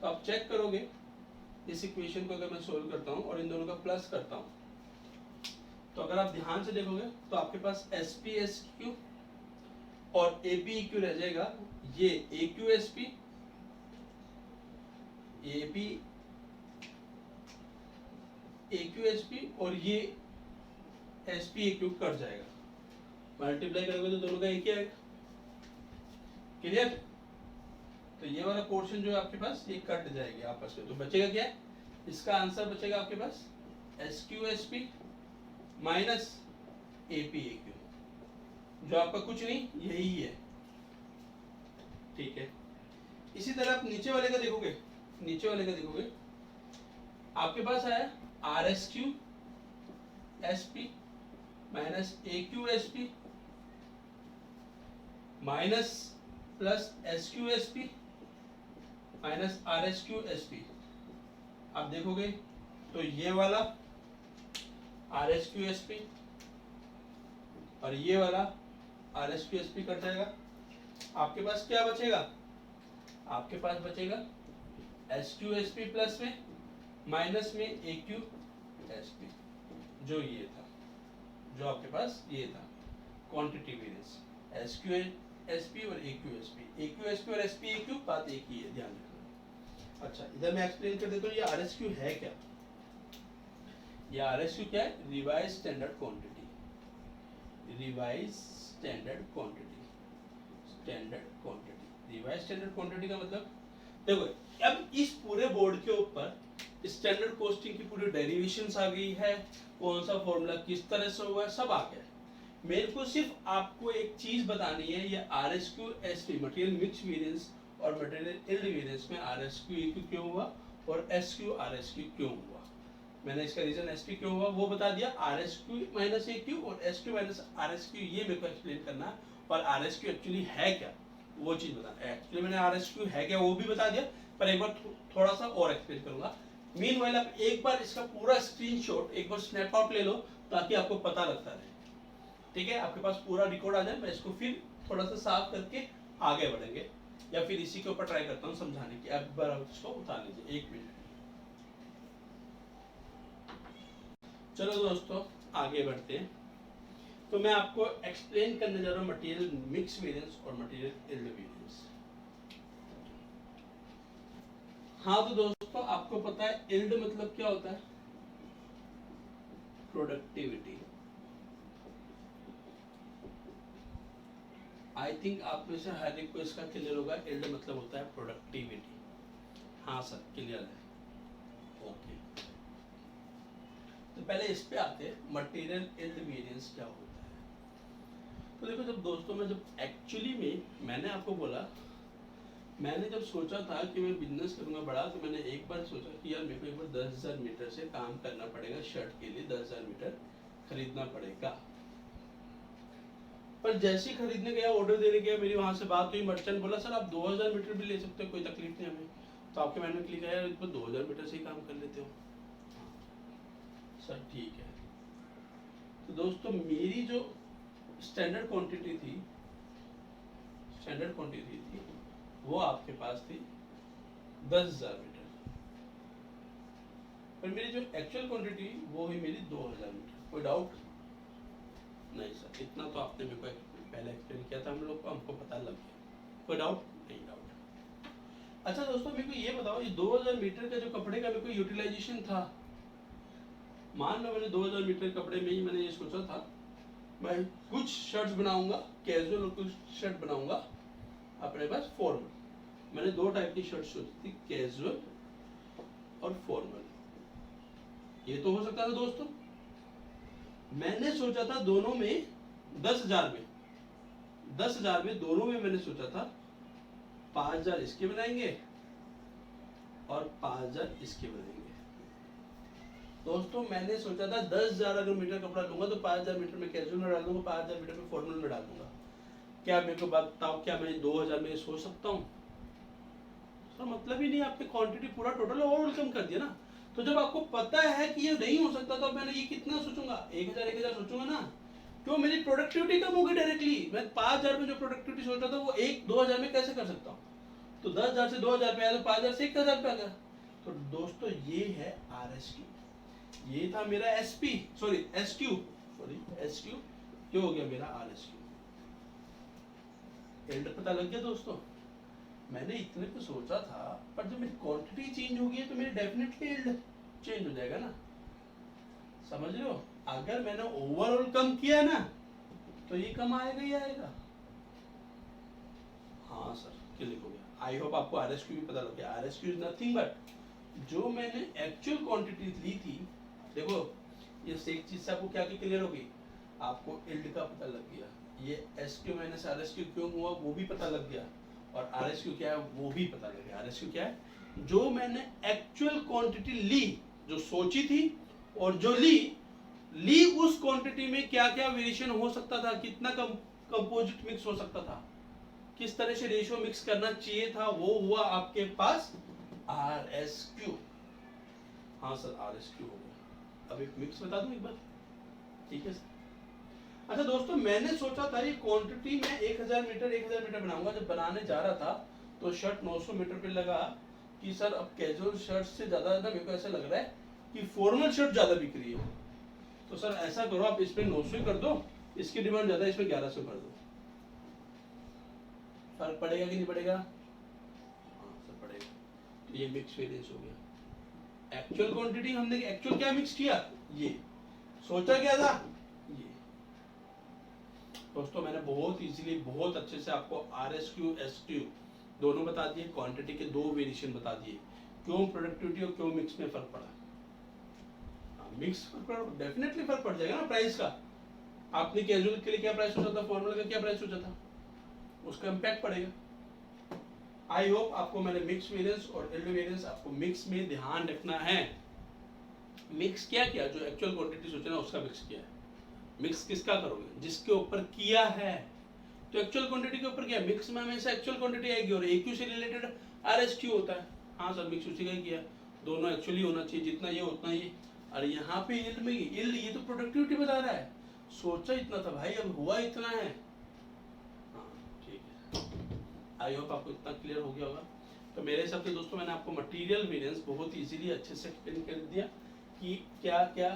तो आप चेक करोगे, इस इक्वेशन को अगर मैं सोल्व करता हूँ और इन दोनों का प्लस करता हूँ तो अगर आप ध्यान से देखोगे तो आपके पास एसपी एस क्यू और एपी क्यू रह जाएगा, ये ए क्यू एस पी, एपी ए क्यू एस पी, और ये S P A Q cut जाएगा, मल्टीप्लाई करोगे तो दोनों का एक ही आएगा। क्लियर? तो ये वाला पोर्शन जो है आपके पास ये कट जाएगी आपस में, तो बचेगा क्या? इसका आंसर बचेगा आपके पास S Q S P minus A P A Q, जो आपका कुछ नहीं यही है। ठीक है, इसी तरह आप नीचे वाले का देखोगे, नीचे वाले का देखोगे आपके पास आया R S Q S P minus A Q S P minus plus S Q S P minus R S Q S P. आप देखोगे तो ये वाला R S Q S P और ये वाला R S Q S P cut जाएगा। आपके पास क्या बचेगा? आपके पास बचेगा S Q S P plus में माइनस में ए क्यू एस पी, जो ये था, जो आपके पास ये था quantity variance, S Q S P और ए Q S P. A Q S P और एस पी ए क्यू बात एक ही है, ध्यान रखना। अच्छा, इधर मैं एक्सप्लेन कर देता हूँ ये आर एस क्यू है क्या। ये आर एस क्यू क्या है? Revise standard quantity. Revise standard quantity, standard quantity, revise standard quantity का मतलब देखो, अब इस पूरे बोर्ड के ऊपर स्टैंडर्ड कॉस्टिंग की पूरी डेरिवेशंस आ गई है, कौन सा फॉर्मूला किस तरह से हुआ है सब आ गया। मेरे को सिर्फ आपको एक चीज बतानी है, ये are S Q S P material mix variance और मटेरियल यील्ड वेरिएंस में are S Q A Q क्यों हुआ और S Q R S Q क्यों हुआ। मैंने इसका रीजन एस पी क्यों हुआ वो बता दिया, are S Q minus A Q और S Q minus R S Q ये मेरे को एक्सप्लेन करना है, और आर एस क्यू एक्चुअली है क्या वो चीज बताना। एक्चुअली मैंने आर एस क्यू है क्या वो भी बता दिया, पर एक बार थोड़ा सा और एक्सप्लेन करूंगा। मीनवाइल आप एक बार इसका पूरा स्क्रीनशॉट एक बार स्नैप आउट ले लो ताकि आपको पता लगता रहे। ठीक है, आपके पास पूरा रिकॉर्ड आ जाए, मैं इसको फिर थोड़ा सा साफ करके आगे बढ़ेंगे, या फिर इसी के ऊपर ट्राई करता हूँ समझाने की। अब बार इसको उतार लीजिए, 1 मिनट। चलो दोस्तों आगे बढ़ते हैं। तो मैं आपको एक्सप्लेन करने जा रहा हूँ मटेरियल मिक्स वेरिएंस और मटेरियल यील्ड वेरिएंस। हाँ तो दोस्तों आपको पता है यील्ड मतलब क्या होता है? प्रोडक्टिविटी। आई थिंक आप में से हर एक को इसका क्लियर होगा, यील्ड मतलब होता है प्रोडक्टिविटी। हाँ सर क्लियर है, ओके। तो पहले इस पे आते हैं, मटेरियल यील्ड वेरिएंस क्या होता है। तो देखो जब दोस्तों मैं जब एक्चुअली में मैंने आपको बोला, मैंने जब सोचा था कि मैं बिजनेस करूंगा बड़ा, तो मैंने एक बार सोचा कि यार मेरे को एक बार 10,000 मीटर से काम करना पड़ेगा, शर्ट के लिए 10,000 मीटर खरीदना पड़ेगा। पर जैसे ही खरीदने गया, ऑर्डर देने गया, मेरी वहां से बात हुई, मर्चेंट बोला सर आप 2,000 मीटर भी ले सकते हो, कोई तकलीफ नहीं हमें। तो आपके मैंने क्लिक किया यार 2,000 मीटर से ही काम कर लेते हो सर, ठीक है। तो दोस्तों मेरी जो स्टैंडर्ड क्वांटिटी थी, स्टैंडर्ड क्वांटिटी थी वो आपके पास थी 10,000 मीटर, पर मेरी जो एक्चुअल क्वांटिटी वो हुई मेरी 2,000 मीटर। कोई डाउट? नहीं सर, इतना तो आपने मेरे को पहले एक्सप्लेन किया था, हम लोग को हमको पता लग गया। कोई डाउट? नहीं डाउट। अच्छा दोस्तों मेरे को ये बताओ, ये 2,000 मीटर का जो कपड़े का मेरे को यूटिलाइजेशन था, मान लो मैंने 2,000 मीटर कपड़े में ही मैंने ये सोचा था मैं कुछ शर्ट्स बनाऊंगा कैजुअल और कुछ शर्ट बनाऊंगा अपने पास फॉर्मल। मैंने 2 टाइप की शर्ट सोची थी, कैजुअल और फॉर्मल। ये तो हो सकता था दोस्तों। मैंने सोचा था दोनों में 10,000 में, 10,000 में दोनों में मैंने सोचा था 5,000 इसके बनाएंगे और 5,000 इसके बनाएंगे। दोस्तों मैंने सोचा था 10,000 अगर मीटर कपड़ा लूंगा तो 5,000 मीटर में कैजुअल में डाल दूंगा, 5,000 मीटर में फॉर्मल में डाल दूंगा। क्या मेरे को बताओ, क्या मैं 2,000 में सोच सकता हूँ? सर मतलब ही नहीं, आपने क्वांटिटी पूरा टोटल ओवरऑल कम कर दिया ना। तो जब आपको पता है कि ये नहीं हो सकता तो मैंने ये कितना सोचूंगा, 1,000 सोचूंगा ना। क्यों? मेरी प्रोडक्टिविटी कम होगी डायरेक्टली। मैं 5,000 में जो प्रोडक्टिविटी सोच रहा था वो 2,000 में कैसे कर सकता हूँ? तो 10,000 से 2,000 पे आया तो 5,000 से 1,000 पे आ गया। तो दोस्तों ये है आर एस क्यू, ये था मेरा S P sorry S Q, sorry S Q, ये हो गया मेरा आर एस क्यू। एल्ड पता लग गया दोस्तों। मैंने इतने पे सोचा था, पर जब मेरी क्वांटिटी चेंज होगी तो मेरी डेफिनेटली एल्ड चेंज हो जाएगा ना, समझ रहे हो। अगर मैंने ओवरऑल कम किया ना तो ये कम आएगा ही आएगा। हाँ सर, क्लिक हो गया। आई होप आपको आर एस क्यू भी पता लग गया। Are S Q is nothing but जो मैंने एक्चुअल क्वांटिटी ली थी, देखो ये एक चीज से आपको क्या क्लियर होगी, आपको इल्ड का पता लग गया, ये S Q minus R S Q क्यों हुआ वो भी पता लग गया, और आर एस क्यू क्या है वो भी पता लग गया। आर एस क्यू क्या है, जो मैंने एक्चुअल क्वांटिटी ली, जो सोची थी और जो ली उस क्वांटिटी में क्या क्या वेरिएशन हो सकता था, कितना कंपोजिट मिक्स हो सकता था, किस तरह से रेशियो मिक्स करना चाहिए था, वो हुआ आपके पास आर एस क्यू। हाँ सर, आर एस क्यू हो गया। अब एक मिक्स बता दूं एक बार, ठीक है सर। अच्छा दोस्तों, मैंने सोचा था ये क्वांटिटी में 1000 मीटर बनाऊंगा। जब बनाने जा रहा था तो शर्ट 900 मीटर पे लगा कि सर अब कैजुअल शर्ट से ज्यादा ना मेरे को ऐसा लग रहा है कि फॉर्मल शर्ट ज्यादा बिक रही है। तो सर ऐसा करो, आप इसमें 900 कर दो, इसकी डिमांड ज्यादा है, इसमें 1100 कर दो। फर्क पड़ेगा कि नहीं पड़ेगा? हाँ सर पड़ेगा। तो ये मिक्स वेरिएंस हो गया। एक्चुअल क्वांटिटी हमने एक्चुअल क्या मिक्स किया, ये सोचा क्या था ये। दोस्तों मैंने बहुत इजीली बहुत अच्छे से आपको are S Q S Q दोनों बता दिए, क्वांटिटी के दो वेरिएशन बता दिए, क्यों प्रोडक्टिविटी और क्यों मिक्स में फर्क पड़ा। मिक्स पर डेफिनेटली फर्क पड़ जाएगा ना प्राइस का। आपने कैजुअल के लिए क्या प्राइस सोचा था, फॉर्मूला का क्या प्राइस सोचा था, उसका इम्पैक्ट पड़ेगा। आई होप आपको मैंने मिक्स वेरिएंस और एल्ड वेरिएंस, आपको मिक्स में ध्यान रखना है। मिक्स क्या किया, जो एक्चुअल क्वांटिटी सोचा ना उसका मिक्स किया है। मिक्स किसका करोगे, जिसके ऊपर किया है। तो एक्चुअल क्वांटिटी के ऊपर क्या, मिक्स में हमेशा एक्चुअल क्वांटिटी आएगी और एक्यू से रिलेटेड आर एस क्यू होता है। हाँ सर, मिक्स उसी का ही किया, दोनों एक्चुअली होना चाहिए, जितना ये उतना ये। और यहाँ पे यील्ड में यील्ड, ये तो प्रोडक्टिविटी बता रहा है, सोचा इतना था भाई, अब हुआ इतना है। हाँ ठीक है, आई होप आपको इतना क्लियर हो गया होगा। तो मेरे हिसाब से दोस्तों मैंने आपको मटेरियल वेरिएंस बहुत इजीली अच्छे से एक्सप्लेन कर दिया कि क्या क्या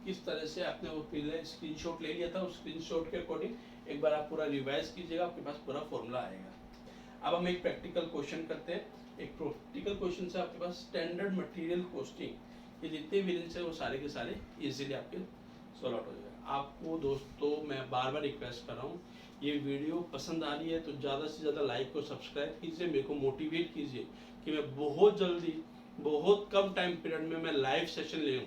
किस तरह से आपने वो पहले स्क्रीनशॉट ले लिया था, उस स्क्रीनशॉट के अकॉर्डिंग एक बार आप पूरा रिवाइज कीजिएगा, आपके पास पूरा फॉर्मूला आएगा। अब हम एक प्रैक्टिकल क्वेश्चन करते हैं। एक प्रैक्टिकल क्वेश्चन से आपके पास स्टैंडर्ड मटेरियल कॉस्टिंग के जितने वेरिएंस है वो सारे के सारे इजीली आपके सॉल्व आउट हो जाएगा। आपको दोस्तों मैं बार बार रिक्वेस्ट कर रहा हूँ, ये वीडियो पसंद आ रही है तो ज़्यादा से ज़्यादा लाइक और सब्सक्राइब कीजिए, मेरे को मोटिवेट कीजिए कि मैं बहुत जल्दी बहुत कम टाइम पीरियड में मैं लाइव सेशन ले लूँ,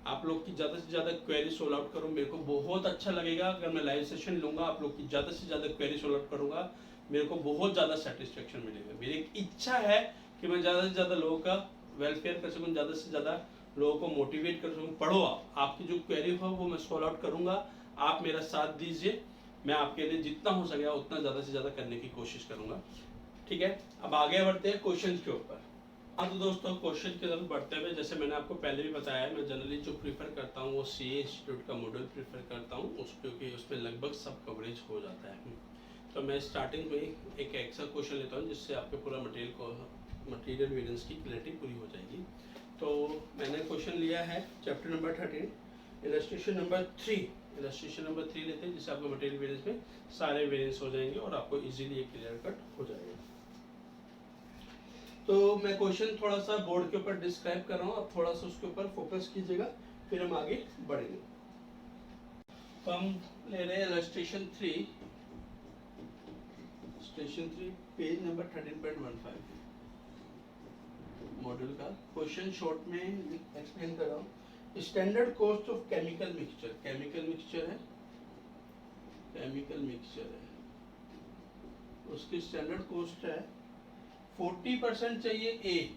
आप लोग की ज़्यादा से ज़्यादा क्वेरी सोल्व आउट करूँ। मेरे को बहुत अच्छा लगेगा अगर मैं लाइव सेशन लूँगा, आप लोग की ज़्यादा से ज़्यादा क्वेरी सोल्व आउट करूँगा, मेरे को बहुत ज़्यादा सेटिस्फेक्शन मिलेगा। मेरी एक इच्छा है कि मैं ज़्यादा से ज़्यादा लोगों का वेलफेयर कर सकूँ, ज़्यादा से ज़्यादा लोगों को मोटिवेट कर सकूँ। पढ़ो आप, आपकी जो क्वेरी हो वो मैं सोल्व आउट करूँगा, आप मेरा साथ दीजिए, मैं आपके लिए जितना हो सकेगा उतना ज़्यादा से ज़्यादा करने की कोशिश करूँगा। ठीक है, अब आगे बढ़ते हैं क्वेश्चन के ऊपर। हाँ तो दोस्तों, क्वेश्चन की तरफ बढ़ते हुए, जैसे मैंने आपको पहले भी बताया है, मैं जनरली जो प्रीफर करता हूँ वो सीए इंस्टीट्यूट का मॉडल प्रीफर करता हूँ, उस क्योंकि उसमें लगभग सब कवरेज हो जाता है। तो मैं स्टार्टिंग में एक ऐसा क्वेश्चन लेता हूँ जिससे आपके पूरा मटेरियल वेरिएंस की क्लैरिटी पूरी हो जाएगी। तो मैंने क्वेश्चन लिया है chapter number 13, illustration number 3। Illustration number 3 लेते हैं जिससे आपको मटेरियल वेरिएंस में सारे वेरिएंस हो जाएंगे और आपको इजीली एक क्लियर कट हो जाएगा। तो मैं क्वेश्चन थोड़ा सा बोर्ड के ऊपर डिस्क्राइब कर रहा हूँ, आप थोड़ा सा उसके ऊपर फोकस कीजिएगा, फिर हम आगे बढ़ेंगे। तो हम ले रहे हैं illustration 3, station 3 page number 13.15 module का क्वेश्चन शॉर्ट में एक्सप्लेन कर रहा हूँ। Standard cost of chemical mixture, chemical mixture है, उसकी स्टैंडर्ड कॉस्ट है 40% चाहिए ए,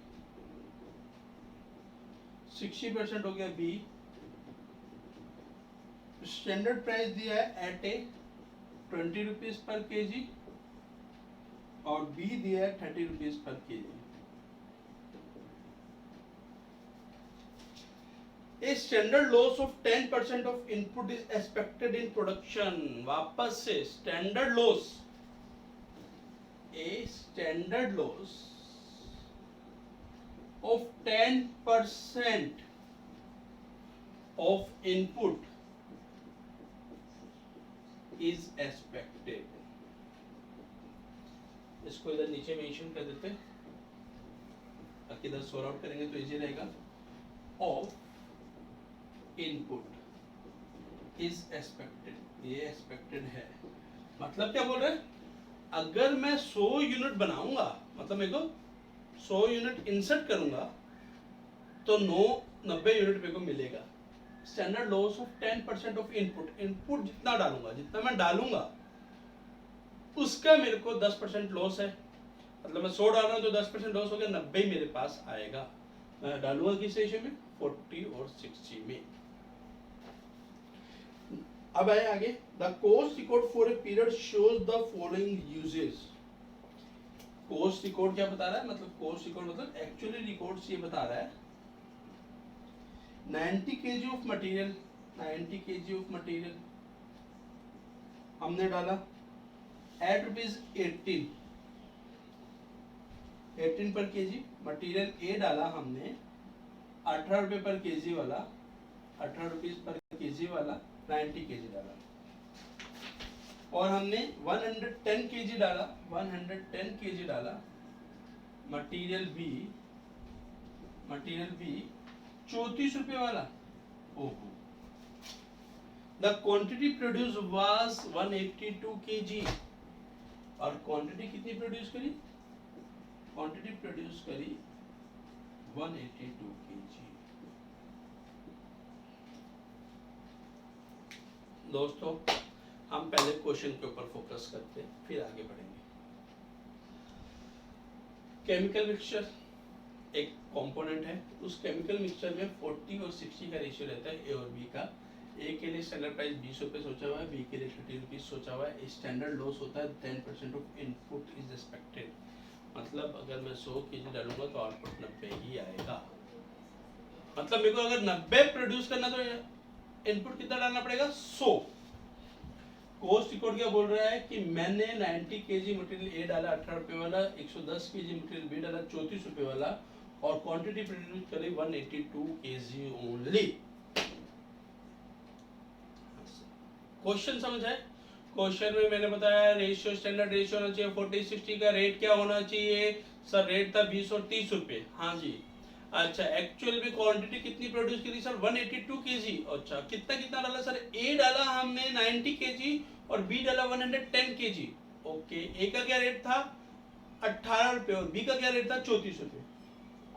60% हो गया बी, स्टैंडर्ड प्राइस दिया है एट ए 20 रुपीज पर केजी और बी दिया है 30 rupees per KG. A standard loss of 10% of input is expected in production। वापस से standard loss, a standard loss of 10% of input is expected, इसको इधर नीचे मेंशन कर देते हैं ताकि इधर सोल्व आउट करेंगे तो इजी रहेगा। ऑफ इनपुट इज एक्सपेक्टेड, ये एक्सपेक्टेड है, मतलब क्या बोल रहे हैं, अगर मैं 100 यूनिट बनाऊंगा, मतलब मेरे को 100 यूनिट इंसर्ट करूंगा तो 90 यूनिट मेरे को मिलेगा। Standard loss of 10% of input, input जितना डालूंगा, जितना मैं डालूंगा उसका मेरे को 10% लॉस है, मतलब मैं 100 डाल रहा हूँ तो 10% लॉस हो गया, 90 मेरे पास आएगा। मैं डालूंगा किस रेशियो में, 40 और 60 में। अब आए आगे, the cost record for a period shows the following uses. Cost record क्या बता रहा है, मतलब कॉस्ट रिकॉर्ड मतलब एक्चुअली रिकॉर्ड्स ये बता रहा है 90 kg of material, 90 kg of material हमने डाला एट ₹18 पर केजी, मटेरियल ए डाला हमने 18 रुपए पर केजी वाला, 18 रुपीज पर केजी वाला 90 केजी डाला, और हमने 110 केजी डाला, 110 केजी डाला मटेरियल बी 34 रुपए वाला। ओहो, the quantity produce was 182 KG, और क्वांटिटी कितनी प्रोड्यूस करी, क्वांटिटी प्रोड्यूस करी 182 केजी। दोस्तों हम पहले क्वेश्चन के ऊपर फोकस करते हैं, फिर आगे बढ़ेंगे। केमिकल मिक्सचर एक कंपोनेंट है, उस केमिकल मिक्सचर में 40 और 60 का रेशियो रहता है ए और बी का। ए के लिए स्टैंडर्ड प्राइस 20 रुपये सोचा हुआ है, बी के लिए 30 रुपीज सोचा हुआ है। स्टैंडर्ड लॉस होता है 10% ऑफ इनपुट इज एक्सपेक्टेड, मतलब अगर मैं 100 केजी डालूंगा तो आउटपुट 90 ही आएगा। मतलब मेरे को अगर 90 प्रोड्यूस करना तो इनपुट कितना डालना पड़ेगा, 100। कॉस्ट रिकॉर्ड क्या बोल रहा है कि मैंने 90 केजी मटेरियल ए डाला 18 रुपए वाला, 110 केजी मटेरियल बी डाला 34 रुपए वाला, और क्वांटिटी प्रोड्यूस करी 182 केजी ओनली। क्वेश्चन समझ है, क्वेश्चन में मैंने बताया रेशियो, स्टैंडर्ड रेशियो होना चाहिए 40-60 का। रेट क्या होना चाहिए सर, रेट था 20 और 30 रुपए। हाँ जी, अच्छा एक्चुअल में क्वांटिटी कितनी प्रोड्यूस करी सर, 182 केजी। अच्छा कितना कितना डाला सर, ए डाला हमने 90 केजी और बी डाला 110 केजी। ओके, ए का क्या रेट था 18 रुपए और बी का क्या रेट था 34 रुपए।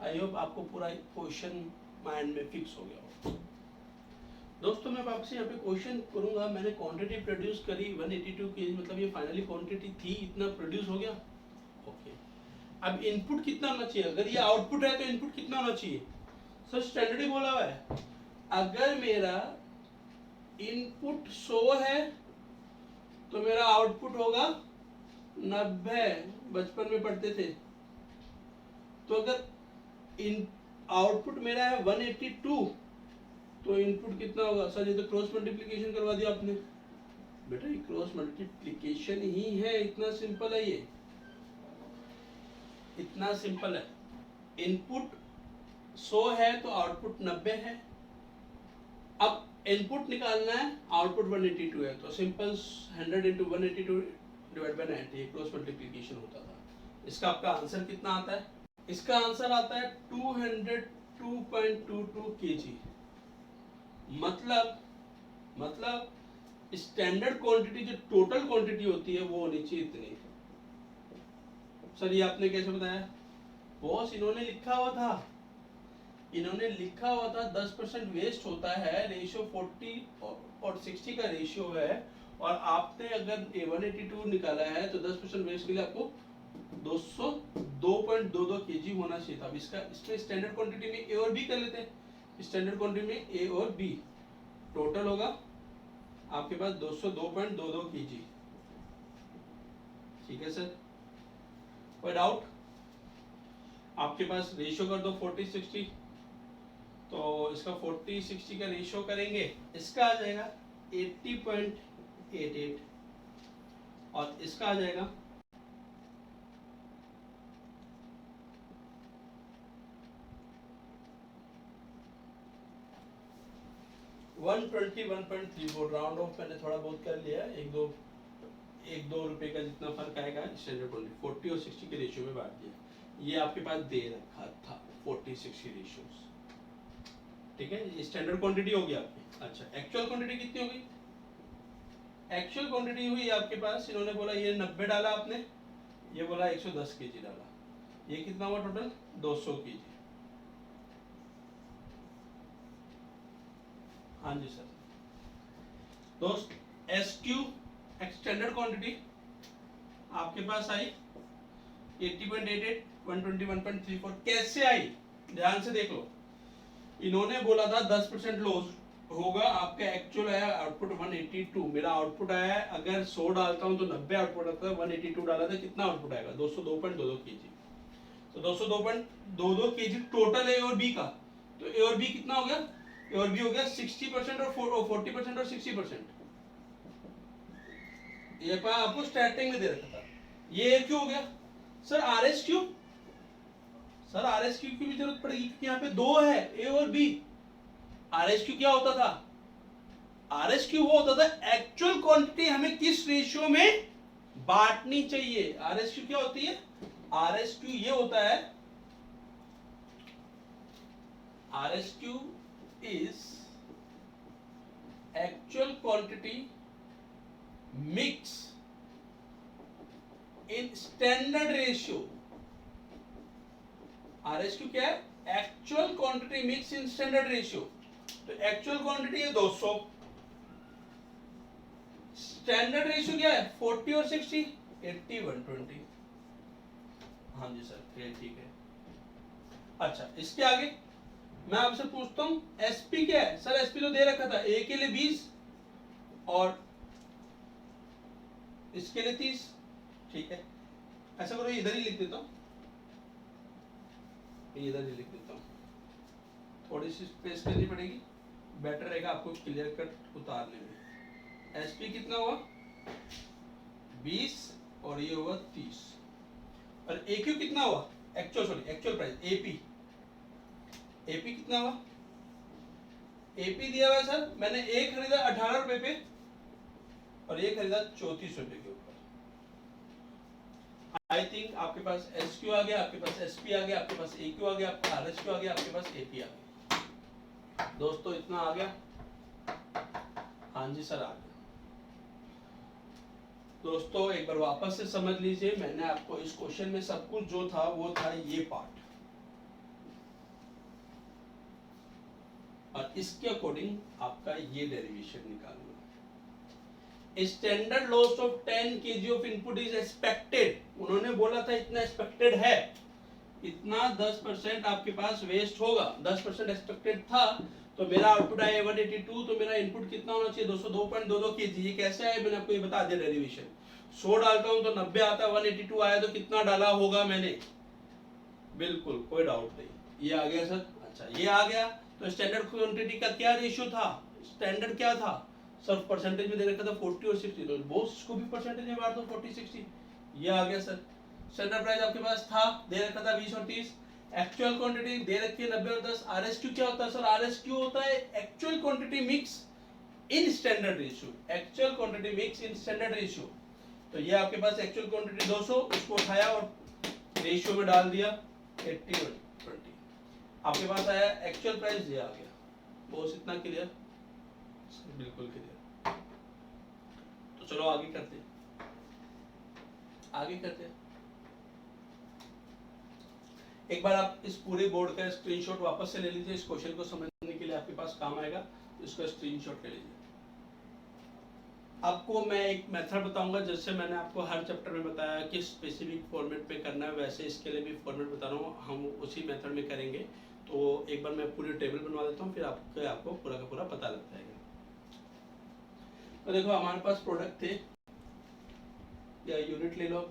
आई होप आपको पूरा क्वेश्चन माइंड में फिक्स हो गया हो। दोस्तों मैं वापस यहाँ पे क्वेश्चन करूंगा, मैंने क्वांटिटी प्रोड्यूस करी 182 केजी, मतलब ये फाइनली क्वांटिटी थी, इतना प्रोड्यूस हो गया। ओके, अब इनपुट कितना होना चाहिए, अगर ये आउटपुट है तो इनपुट कितना होना चाहिए सर, स्टैंडर्ड ही बोला हुआ है। अगर मेरा इनपुट 100 है तो मेरा आउटपुट होगा 90, बचपन में पढ़ते थे। तो अगर इन आउटपुट मेरा है 182 तो इनपुट कितना होगा सर, ये तो क्रॉस मल्टीप्लिकेशन करवा दिया आपने। बेटा ये क्रॉस मल्टीप्लिकेशन ही है, इतना सिंपल है, ये इतना सिंपल है। इनपुट 100 है तो आउटपुट 90 है। अब इनपुट निकालना है, आउटपुट 182 है, तो simple 100 into 182 divide by 90 cross multiplication होता था। इसका आपका आंसर कितना आता है, इसका आंसर आता है 202.22 केजी। मतलब स्टैंडर्ड क्वांटिटी जो टोटल क्वांटिटी होती है वो होनी चाहिए इतनी। सर ये आपने कैसे बताया बॉस, इन्होंने लिखा हुआ था 10% वेस्ट होता है, रेशियो 40 और 60 का रेशियो है, और आपने अगर 182 निकाला है तो 10% वेस्ट के लिए आपको 202.22 केजी होना चाहिए था। अब इसमें स्टैंडर्ड क्वांटिटी में ए और बी कर लेते हैं। स्टैंडर्ड क्वांटिटी में ए और बी टोटल होगा आपके पास 202.22 केजी। ठीक है सर, कोई डाउट? आपके पास रेशियो कर दो 40-60, तो इसका 40-60 का रेशियो करेंगे, इसका आ जाएगा 80.88 और इसका आ जाएगा 182.22 121.34 राउंड ऑफ मैंने थोड़ा बहुत कर लिया, एक दो रुपए का जितना फर्क आएगा स्टैंडर्ड क्वांटिटी 40 और 60 के रेशियो में बांट दिया। ये आपके पास दे रखा था 40-60 रेशियोज, ठीक है, ये स्टैंडर्ड क्वांटिटी हो गया आपकी। अच्छा, एक्चुअल क्वांटिटी कितनी होगी? एक्चुअल क्वांटिटी हुई आपके पास, इन्होंने बोला ये 90 डाला आपने, ये बोला 110 केजी डाला, ये कितना हुआ टोटल? 200 केजी। हाँ जी सर। दोस्त SQ स्टैंडर्ड क्वांटिटी आपके पास आई 80.88 121.34। कैसे आई? ध्यान से देख लो, इन्होंने बोला था 10% लॉस होगा, आपका एक्चुअल आया आउटपुट 182, मेरा आउटपुट आया, अगर 100 डालता हूं तो 90 आउटपुट आता है, 182 डाला था, कितना आउटपुट आएगा? 202.22 केजी। तो 202.22 केजी टोटल ए और बी का। तो ए और बी कितना हो गया? ए और बी हो गया 60% और 40% और 60%। ये पर आपको स्टार्टिंग में दे रखा था। ये क्यों हो गया सर? RS क्यों? सर RS क्यों की भी जरूरत पड़ेगी क्योंकि यहाँ पे दो है, ए और बी। RS क्यों क्या होता था? RS क्यों वो होता था एक्चुअल क्वांटिटी हमें किस रेशियो में बांटनी चाहिए। RS क्यों क्या होती है? RS क्यों ये होता है, RS क्यों is actual quantity mix in standard ratio. RS क्यों क्या है? Actual quantity mix in standard ratio. तो एक्चुअल क्वांटिटी है 200, स्टैंडर्ड रेशियो क्या है? 40 और 60, 80 120। हाँ जी सर, ये ठीक है। अच्छा, इसके आगे मैं आपसे पूछता हूं SP क्या है? सर SP तो दे रखा था, A के लिए 20 और इसके लिए 30, ठीक है। ऐसा करो, इधर ही लिख देता हूं, इधर ही लिख देता हूं, थोड़ी सी स्पेस करनी पड़ेगी, बेटर रहेगा आपको क्लियर कट उतारने में। SP कितना हुआ? 20 और ये हुआ 30। और AQ कितना हुआ? एक्चुअल प्राइस AP कितना हुआ? AP दिया हुआ है सर, मैंने एक खरीदा 18 रुपए पे और ये खरीदा 34 रुपए के ऊपर। आई थिंक आपके पास SQ आ गया, आपके पास SP आ गया, आपके पास AQ आ गया, आपका RSQ आ गया, आपके पास AP आ गया। दोस्तों इतना आ गया? हाँ जी सर आ गया। दोस्तों एक बार वापस से समझ लीजिए, मैंने आपको इस क्वेश्चन में सब कुछ जो था वो था ये पार्ट, और इसके अकॉर्डिंग आपका ये डेरिवेशन निकालना। Standard loss of 10 kg of input is expected, उन्होंने बोला था इतना एक्सपेक्टेड है, इतना 10% आपके पास वेस्ट होगा, 10% एक्सपेक्टेड था, तो मेरा आउटपुट आया 182, तो मेरा इनपुट कितना होना चाहिए? 202.22 kg। ये कैसे आया मैंने आपको ये बता दिया डेरिवेशन। 100 डालता हूं तो 90 आता है, 182 आया तो कितना डाला होगा मैंने? बिल्कुल कोई डाउट नहीं, ये आ गया सर। अच्छा, ये आ गया, तो स्टैंडर्ड क्वांटिटी का क्या रेशियो था? स्टैंडर्ड क्या था सर? परसेंटेज में दे रखा था 40 और 60, तो बोस को भी परसेंटेज में बांट दो 40 60, ये आ गया सर। स्टैंडर्ड प्राइस आपके पास था, दे रखा था 20 और 30, एक्चुअल क्वांटिटी दे रखी है 90 और 10। RSQ क्या होता है सर? RSQ होता है actual quantity mix in standard ratio, actual quantity mix in standard ratio. तो ये आपके पास एक्चुअल क्वांटिटी 200, उसको उठाया और रेशियो में डाल दिया 80 और 20, आपके पास आया एक्चुअल प्राइस, ये आ गया। बॉस इतना क्लियर? बिल्कुल क्लियर। तो चलो आगे करते हैं। एक बार आप इस पूरे बोर्ड का स्क्रीनशॉट वापस से ले लीजिए, इस क्वेश्चन को समझने के लिए आपके पास काम आएगा, इसका स्क्रीनशॉट ले लीजिए। आपको मैं एक मेथड बताऊंगा, जैसे मैंने आपको हर चैप्टर में बताया कि स्पेसिफिक फॉर्मेट पे करना है, वैसे इसके लिए भी फॉर्मेट बता रहा हूँ, हम उसी मेथड में करेंगे। तो एक बार मैं पूरी टेबल बनवा देता हूँ, फिर आपको पूरा का पूरा पता लग जाएगा। तो देखो हमारे पास प्रोडक्ट थे, या यूनिट ले लो,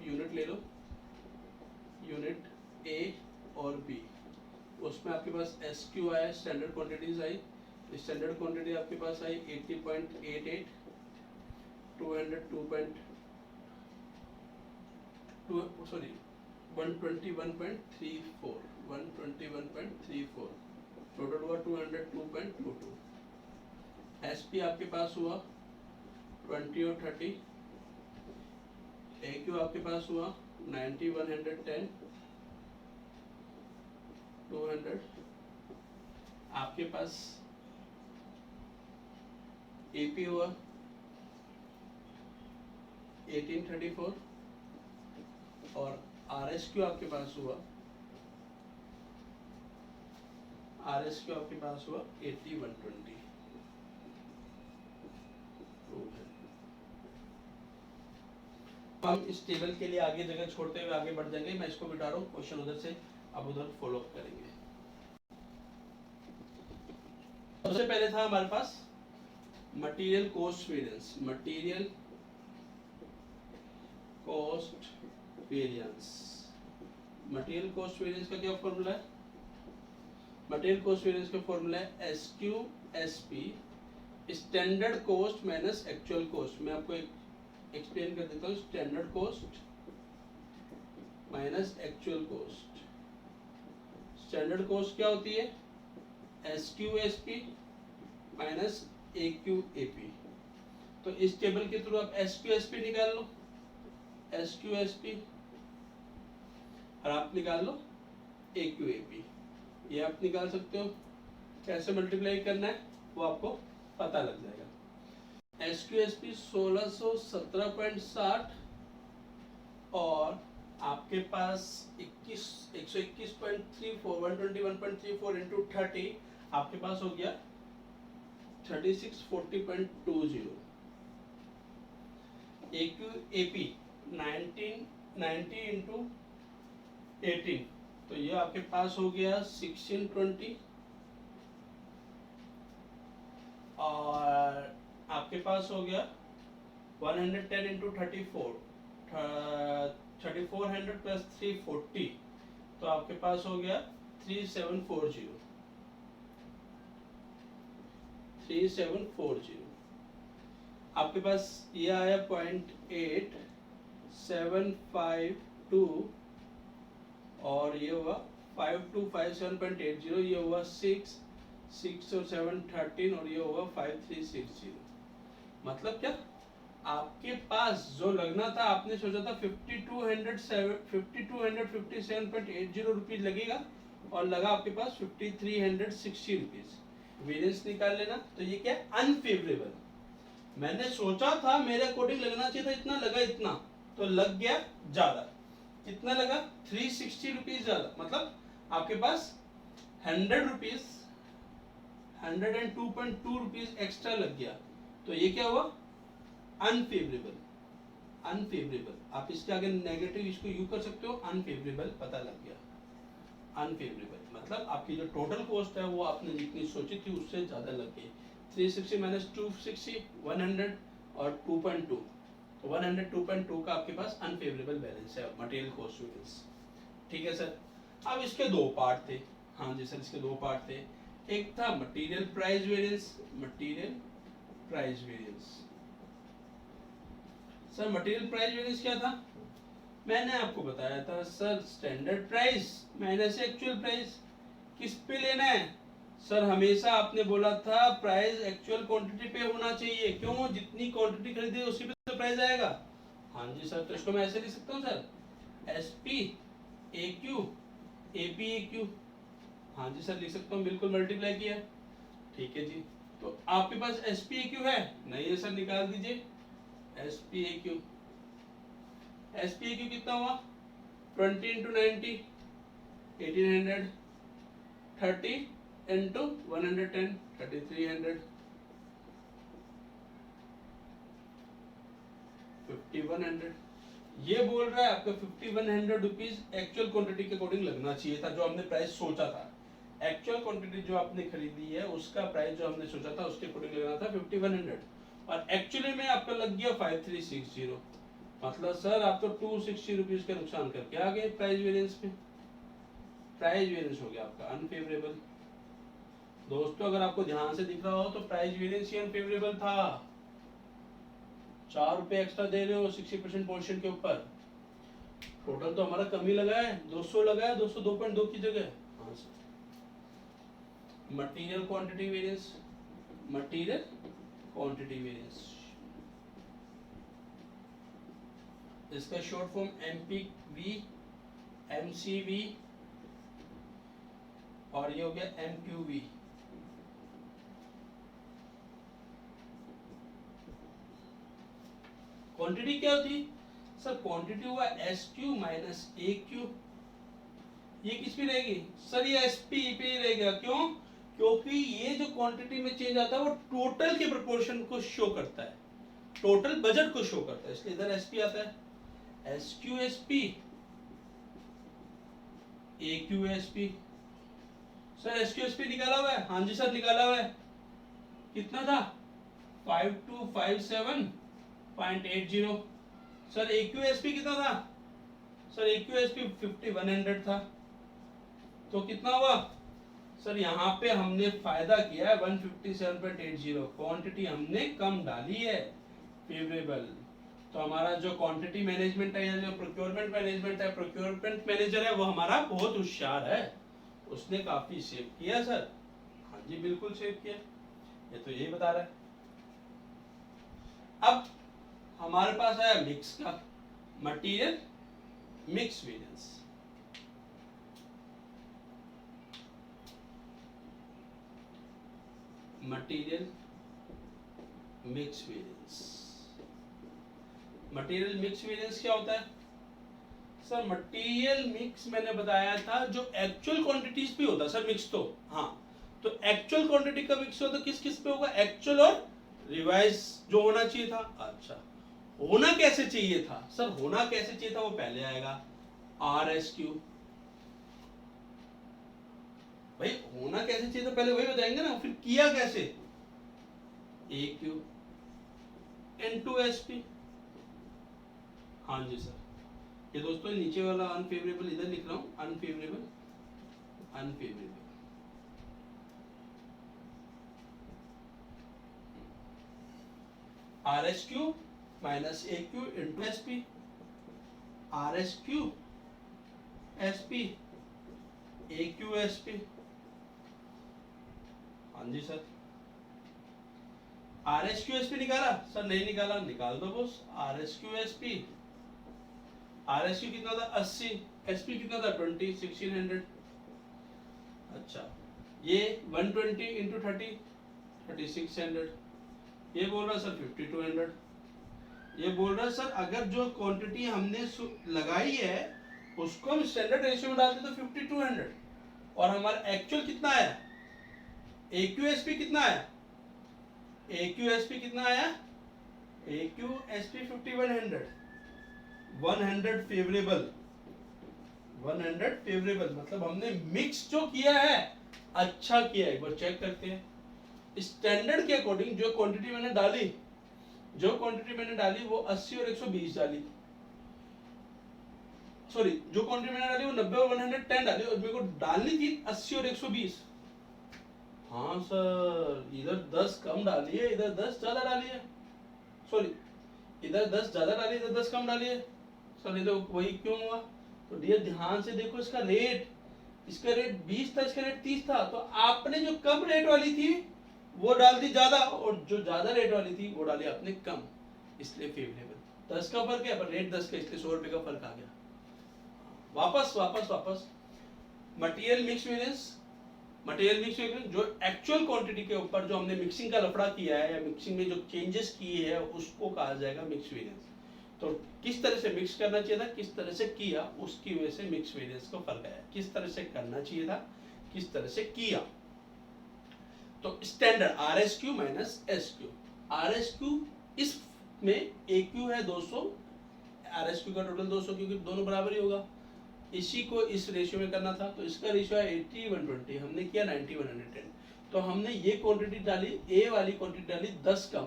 यूनिट A और B, उसमें आपके पास SQ आया, स्टैंडर्ड क्वांटिटीज आई, स्टैंडर्ड क्वांटिटी आपके पास आई 80.88, 121.34, टोटल हुआ 202.22। SP आपके पास हुआ 20 और 30, AQ आपके पास हुआ 90, 110, 200, आपके पास AP हुआ 1834 और RSQ आपके पास हुआ 80, 120। हम इस टेबल के लिए आगे जगह छोड़ते हुए आगे बढ़ जाएंगे। मैं इसको मिटा रहा हूँ, क्वेश्चन उधर से अब उधर फॉलो अप करेंगे। सबसे पहले था हमारे पास material cost variance. Material cost variance, material cost variance का क्या फॉर्मूला है? मटेरियल कोस्ट वेरिएंस का फॉर्मूला है SQSP, standard cost minus actual cost. मैं आपको एक्सप्लेन कर देता हूँ। Standard cost minus actual cost. Standard cost क्या होती है? SQSP minus AQAP। तो इस टेबल के थ्रू आप SQSP निकाल लो, SQSP, और आप निकाल लो AQAP। ये आप निकाल सकते हो। कैसे मल्टीप्लाई करना है वो आपको पता लग जाएगा। SQSP 1617.60 और आपके पास 121.34, 121.34 इंटू 30 आपके पास हो गया 3640.20। AQAP 1990 इंटू 18, तो ये आपके पास हो गया 1620 और आपके पास हो गया 110 इंटू 34, 3400 प्लस 340, तो आपके पास हो गया 3740। 3740 आपके पास ये आया 0.8752 और ये हुआ 5257.80, ये हुआ 6 और 7 13 और ये हुआ 5360। मतलब क्या? आपके पास जो लगना था, आपने सोचा था 5257.80 रुपीज लगेगा और लगा आपके पास 5360 रुपीज। वेरिएंस निकाल लेना। तो ये क्या है? अनफेवरेबल। मैंने सोचा था मेरे अकॉर्डिंग लगना चाहिए था इतना, लगा इतना, तो लग गया ज्यादा। कितना लगा? 360 रुपीज ज्यादा। मतलब आपके पास 100 रुपीज, 102.2 रुपीज एक्स्ट्रा लग गया। तो ये क्या हुआ? अनफेवरेबल। अनफेवरेबल, आप इसके आगे नेगेटिव इसको यू कर सकते हो। अनफेवरेबल पता लग गया। अनफेवरेबल मतलब आपकी जो टोटल कॉस्ट है वो आपने जितनी सोची थी उससे ज्यादा लग गई। 360 माइनस 260, 100 और 2.2, तो 102.2 का आपके पास अनफेवरेबल बैलेंस है मटेरियल कॉस्ट वेरिएंस। ठीक है सर। अब इसके दो पार्ट थे। हाँ जी सर, इसके दो पार्ट थे। एक था material price variance. Material price variance sir, material price variance क्या था? मैंने आपको बताया था sir, standard price minus actual price. किस पे लेना है सर? हमेशा आपने बोला था प्राइस एक्चुअल क्वांटिटी पे होना चाहिए। क्यों? जितनी क्वांटिटी खरीदे उसी पे तो प्राइस आएगा। हाँ जी सर, तो इसको मैं ऐसे लिख सकता हूँ sir, SP AQ AP AQ। हाँ जी सर लिख सकता हूँ, बिल्कुल मल्टीप्लाई किया। ठीक है जी। तो आपके पास SP AQ है? नहीं है सर, निकाल दीजिए SP AQ। SP AQ कितना हुआ? 20 इंटू 90 1800, 30 इंटू 110 3300, 5100। ये बोल रहा है आपका 5100 रुपीज एक्चुअल क्वांटिटी के अकॉर्डिंग लगना चाहिए था, जो हमने प्राइस सोचा था। एक्चुअल क्वांटिटी जो आपने खरीदी है उसका प्राइस जो हमने सोचा था उसके अकॉर्डिंग लगना था 5100 और एक्चुअली में आपका लग गया 5360। मतलब सर आप तो 260 रुपीज का नुकसान करके आ गए प्राइस वेरिएंस में। प्राइस वेरिएंस हो गया आपका अनफेवरेबल। दोस्तों अगर आपको ध्यान से दिख रहा हो तो प्राइस वेरिएंस ही अनफेवरेबल था। 4 रुपए एक्स्ट्रा दे रहे हो 60% पोर्शन के ऊपर। टोटल तो हमारा कम ही लगा है, 200 लगा है, 202.2 की जगह। हाँ sir. Material quantity variance, material quantity variance, इसका शॉर्ट फॉर्म एमपीवी, एमसीवी और ये हो गया एमक्यूवी। क्वांटिटी क्या होती सर? क्वांटिटी हुआ S Q minus A Q. ये किस पे रहेगी सर? ये एस पी पे रहेगा। क्यों? क्योंकि ये जो क्वांटिटी में चेंज आता है वो टोटल के प्रोपोर्शन को शो करता है, टोटल बजट को शो करता है, इसलिए इधर एस पी आता है। S Q S P, A Q S P. Sir S Q S P निकाला हुआ है? हाँ जी सर निकाला हुआ है। कितना था? 5257.80। सर ए क्यू एस पी कितना था? सर ए क्यू एस पी 5100 था। तो कितना हुआ सर? यहाँ पे हमने फायदा किया है 157.80, क्वांटिटी हमने कम डाली है, फेवरेबल। तो हमारा जो क्वांटिटी मैनेजमेंट है या जो प्रोक्योरमेंट मैनेजमेंट है, प्रोक्योरमेंट मैनेजर है, वो हमारा बहुत होशियार है, उसने काफी सेव किया सर। हाँ जी बिल्कुल सेव किया, ये तो यही बता रहा है। अब हमारे पास है मिक्स का, material mix variance. Material mix variance, material mix variance क्या होता है सर? मटेरियल मिक्स मैंने बताया था जो एक्चुअल क्वांटिटीज पे होता है सर मिक्स। तो हाँ, तो एक्चुअल क्वांटिटी का मिक्स होता किस किस पे होगा? एक्चुअल और रिवाइज जो होना चाहिए था। अच्छा, होना कैसे चाहिए था सर? होना कैसे चाहिए था वो पहले आएगा, आर एस क्यू। भाई होना कैसे चाहिए था पहले वही बताएंगे ना, फिर किया कैसे? ए क्यू इनटू एस पी। हाँ जी सर, ये दोस्तों नीचे वाला अनफेवरेबल इधर लिख रहा हूं, unfavourable, unfavourable. R S Q minus A Q into S P, R S Q S P, A Q S P. हाँ जी sir, R S Q S P निकाला सर? नहीं निकाला, निकाल दो boss. R S Q S P, R S Q कितना था? 80, S P कितना था? 20, 1600। अच्छा, ये 120 इंटू 30, 3600। ये बोल रहा सर 5200। ये बोल रहा सर अगर जो क्वांटिटी हमने लगाई है उसको हम स्टैंडर्ड रेशियो में डालते तो 5200, और हमारा एक्चुअल कितना आया? AQSP कितना आया? AQSP कितना आया? AQSP 5100, 100 favourable, 100 favourable. मतलब हमने मिक्स जो किया है अच्छा किया है। एक बार चेक करते हैं, स्टैंडर्ड के अकॉर्डिंग जो क्वांटिटी मैंने डाली, जो क्वांटिटी मैंने डाली वो 80 और 120 डाली। सॉरी, जो क्वांटिटी मैंने डाली वो 90 और 110 डाली, और मेरे को डालनी थी 80 और 120। हाँ सर, इधर 10 कम डाली है, इधर 10 ज्यादा डाली है। सॉरी, इधर 10 ज्यादा डाली, इधर 10 कम डाली है सर। इधर वही क्यों हुआ? तो डियर ध्यान से देखो, इसका रेट, इसका रेट 20 था, इसका रेट 30 था, तो आपने जो कम रेट वाली थी वो डाल दी ज्यादा, और जो ज्यादा रेट वाली थी वो डाली आपने कम, इसलिए फेवरेबल। 10 का फर्क है पर रेट 10 का, इसलिए 100 रुपए का फर्क आ गया। वापस material mix variance, material mix variance जो एक्चुअल क्वांटिटी के ऊपर जो हमने मिक्सिंग का लफड़ा किया है या मिक्सिंग में जो चेंजेस किए हैं उसको कहा जाएगा मिक्स वेरिएंस। तो किस तरह से मिक्स करना चाहिए था, किस तरह से किया, उसकी वजह से मिक्स वेरिएंस को फर्क आया। किस तरह से करना चाहिए था, किस तरह से किया। तो standard RSQ minus SQ, RSQ इसमें AQ है 200, RSQ का टोटल 200, क्योंकि दोनों बराबर ही होगा। इसी को इस रेशियो में करना था, तो इसका रेशियो है 80:120, हमने किया 90:110। तो हमने ये क्वांटिटी डाली, ए वाली क्वांटिटी डाली 10 कम,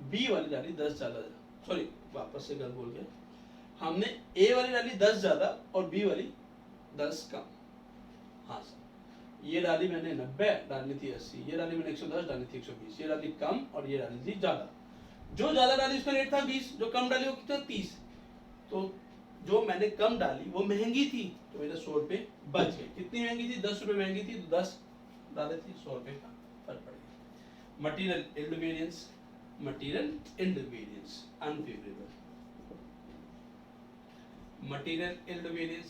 बी वाली डाली 10 ज्यादा। सॉरी, वापस से गलत बोल गया, हमने ए वाली डाली 10 ज्यादा और बी वाली 10 कम। हाँ सर, ये डाली मैंने 90, डालनी थी 80, ये डाली मैंने 110, डालनी थी 120, ये डाली कम और ये डाली थी ज्यादा। जो ज्यादा डाली उसका रेट था 20, जो कम डाली वो कितना 30। तो जो मैंने कम डाली वो महंगी थी, तो मेरे 100 रुपए बच गए। कितनी महंगी थी? 10 रुपए महंगी थी, तो 10 डाले थे, 100 रुपए का फर्क पड़ गया। Material yield variance, material yield variance unfavourable, material yield variance,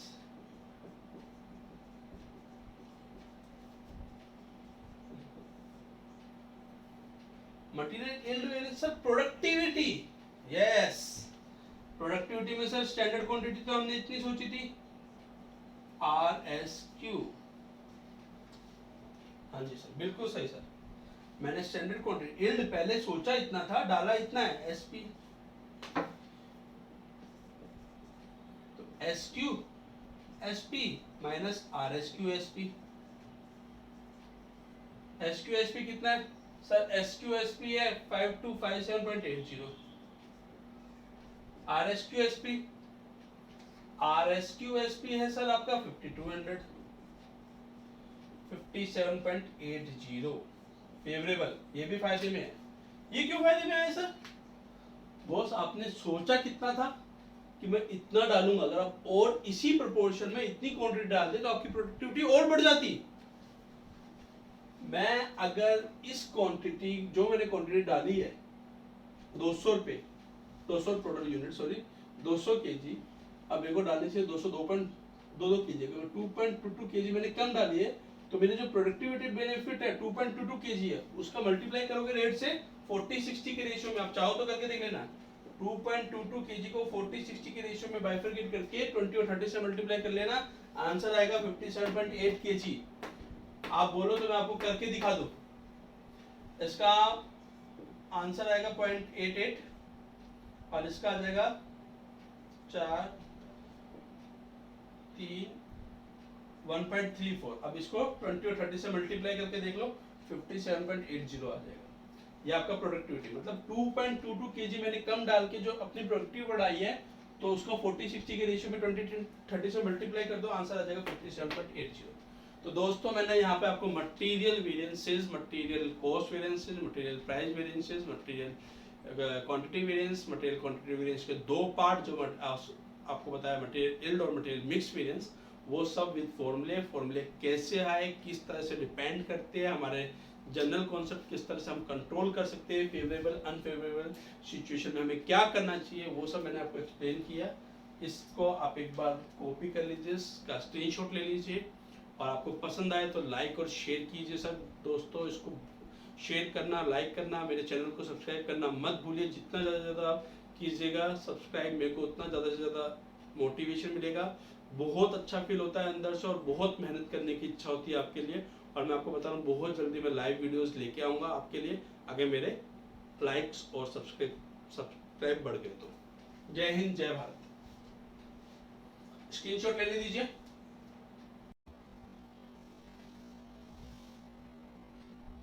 material yield variance sir productivity, yes productivity में सर स्टैंडर्ड क्वांटिटी तो हमने इतनी सोची थी RSQ, हाँ जी सर बिल्कुल सही सर, मैंने स्टैंडर्ड क्वांटिटी यील्ड पहले सोचा इतना था, डाला इतना है SP, तो SQ SP minus RSQ SP, SQ SP कितना है सर, SQ SP है 5257.80, RSQ SP है सर आपका 5200 57.80 फेवरेबल, ये भी फायदे में है। ये क्यों फायदे में है सर? बॉस आपने सोचा कितना था कि मैं इतना डालूंगा, अगर आप और इसी प्रोपोर्शन में इतनी क्वांटिटी डाल दे तो आपकी प्रोडक्टिविटी और बढ़ जाती। मैं अगर इस क्वांटिटी जो मैंने क्वांटिटी डाली है 200 रुपए 200 टोटल यूनिट सॉरी 200 केजी, अब मेरे को डालने से 202.22 केजी, 2.22 केजी मैंने कम डाली है, तो मेरे जो प्रोडक्टिविटी बेनिफिट है 2.22 केजी है, उसका मल्टीप्लाई करोगे रेट से 40-60 के रेशियो में, आप चाहो तो करके देख लेना, 2.22 केजी को 40-60 के रेशियो में बाइफरकेट करके 20 और 30 से मल्टीप्लाई कर लेना, आंसर आएगा 57.8 केजी। आप बोलो तो मैं आपको करके दिखा दूं, इसका आंसर आएगा 0.88 और इसका आ जाएगा 4 3 1.34। अब इसको 20 और 30 से मल्टीप्लाई करके देख लो 57.80 आ जाएगा। ये आपका प्रोडक्टिविटी, मतलब 2.22 केजी मैंने कम डाल के जो अपनी प्रोडक्टिविटी बढ़ाई है, तो उसको 40-60 के रेशियो में 20-30 से मल्टीप्लाई कर दो, आंसर आ जाएगा 57.80। तो दोस्तों मैंने यहाँ पे आपको material variances, material cost variances, material price variances, material quantity variance, material quantity variance के दो पार्ट जो आपको बताया, मटेरियल यील्ड और मटेरियल मिक्स वेरिएंस, वो सब विद फॉर्मूले कैसे आए, किस तरह से डिपेंड करते हैं, हमारे जनरल कॉन्सेप्ट किस तरह से हम कंट्रोल कर सकते हैं, फेवरेबल अनफेवरेबल सिचुएशन में हमें क्या करना चाहिए, वो सब मैंने आपको एक्सप्लेन किया। इसको आप एक बार कॉपी कर लीजिए, इसका स्क्रीनशॉट ले लीजिए, और आपको पसंद आए तो लाइक और शेयर कीजिए। सब दोस्तों इसको शेयर करना, लाइक करना, मेरे चैनल को सब्सक्राइब करना मत भूलिए। जितना ज़्यादा कीजिएगा सब्सक्राइब, मेरे को उतना ज़्यादा से ज़्यादा मोटिवेशन मिलेगा, बहुत अच्छा फील होता है अंदर से, और बहुत मेहनत करने की इच्छा होती है आपके लिए। और मैं आपको बता रहा हूँ बहुत जल्दी मैं लाइव वीडियोस लेके आऊँगा आपके लिए, अगर मेरे लाइक्स और सब्सक्राइब बढ़ गए तो। जय हिंद, जय भारत। स्क्रीनशॉट ले लीजिए।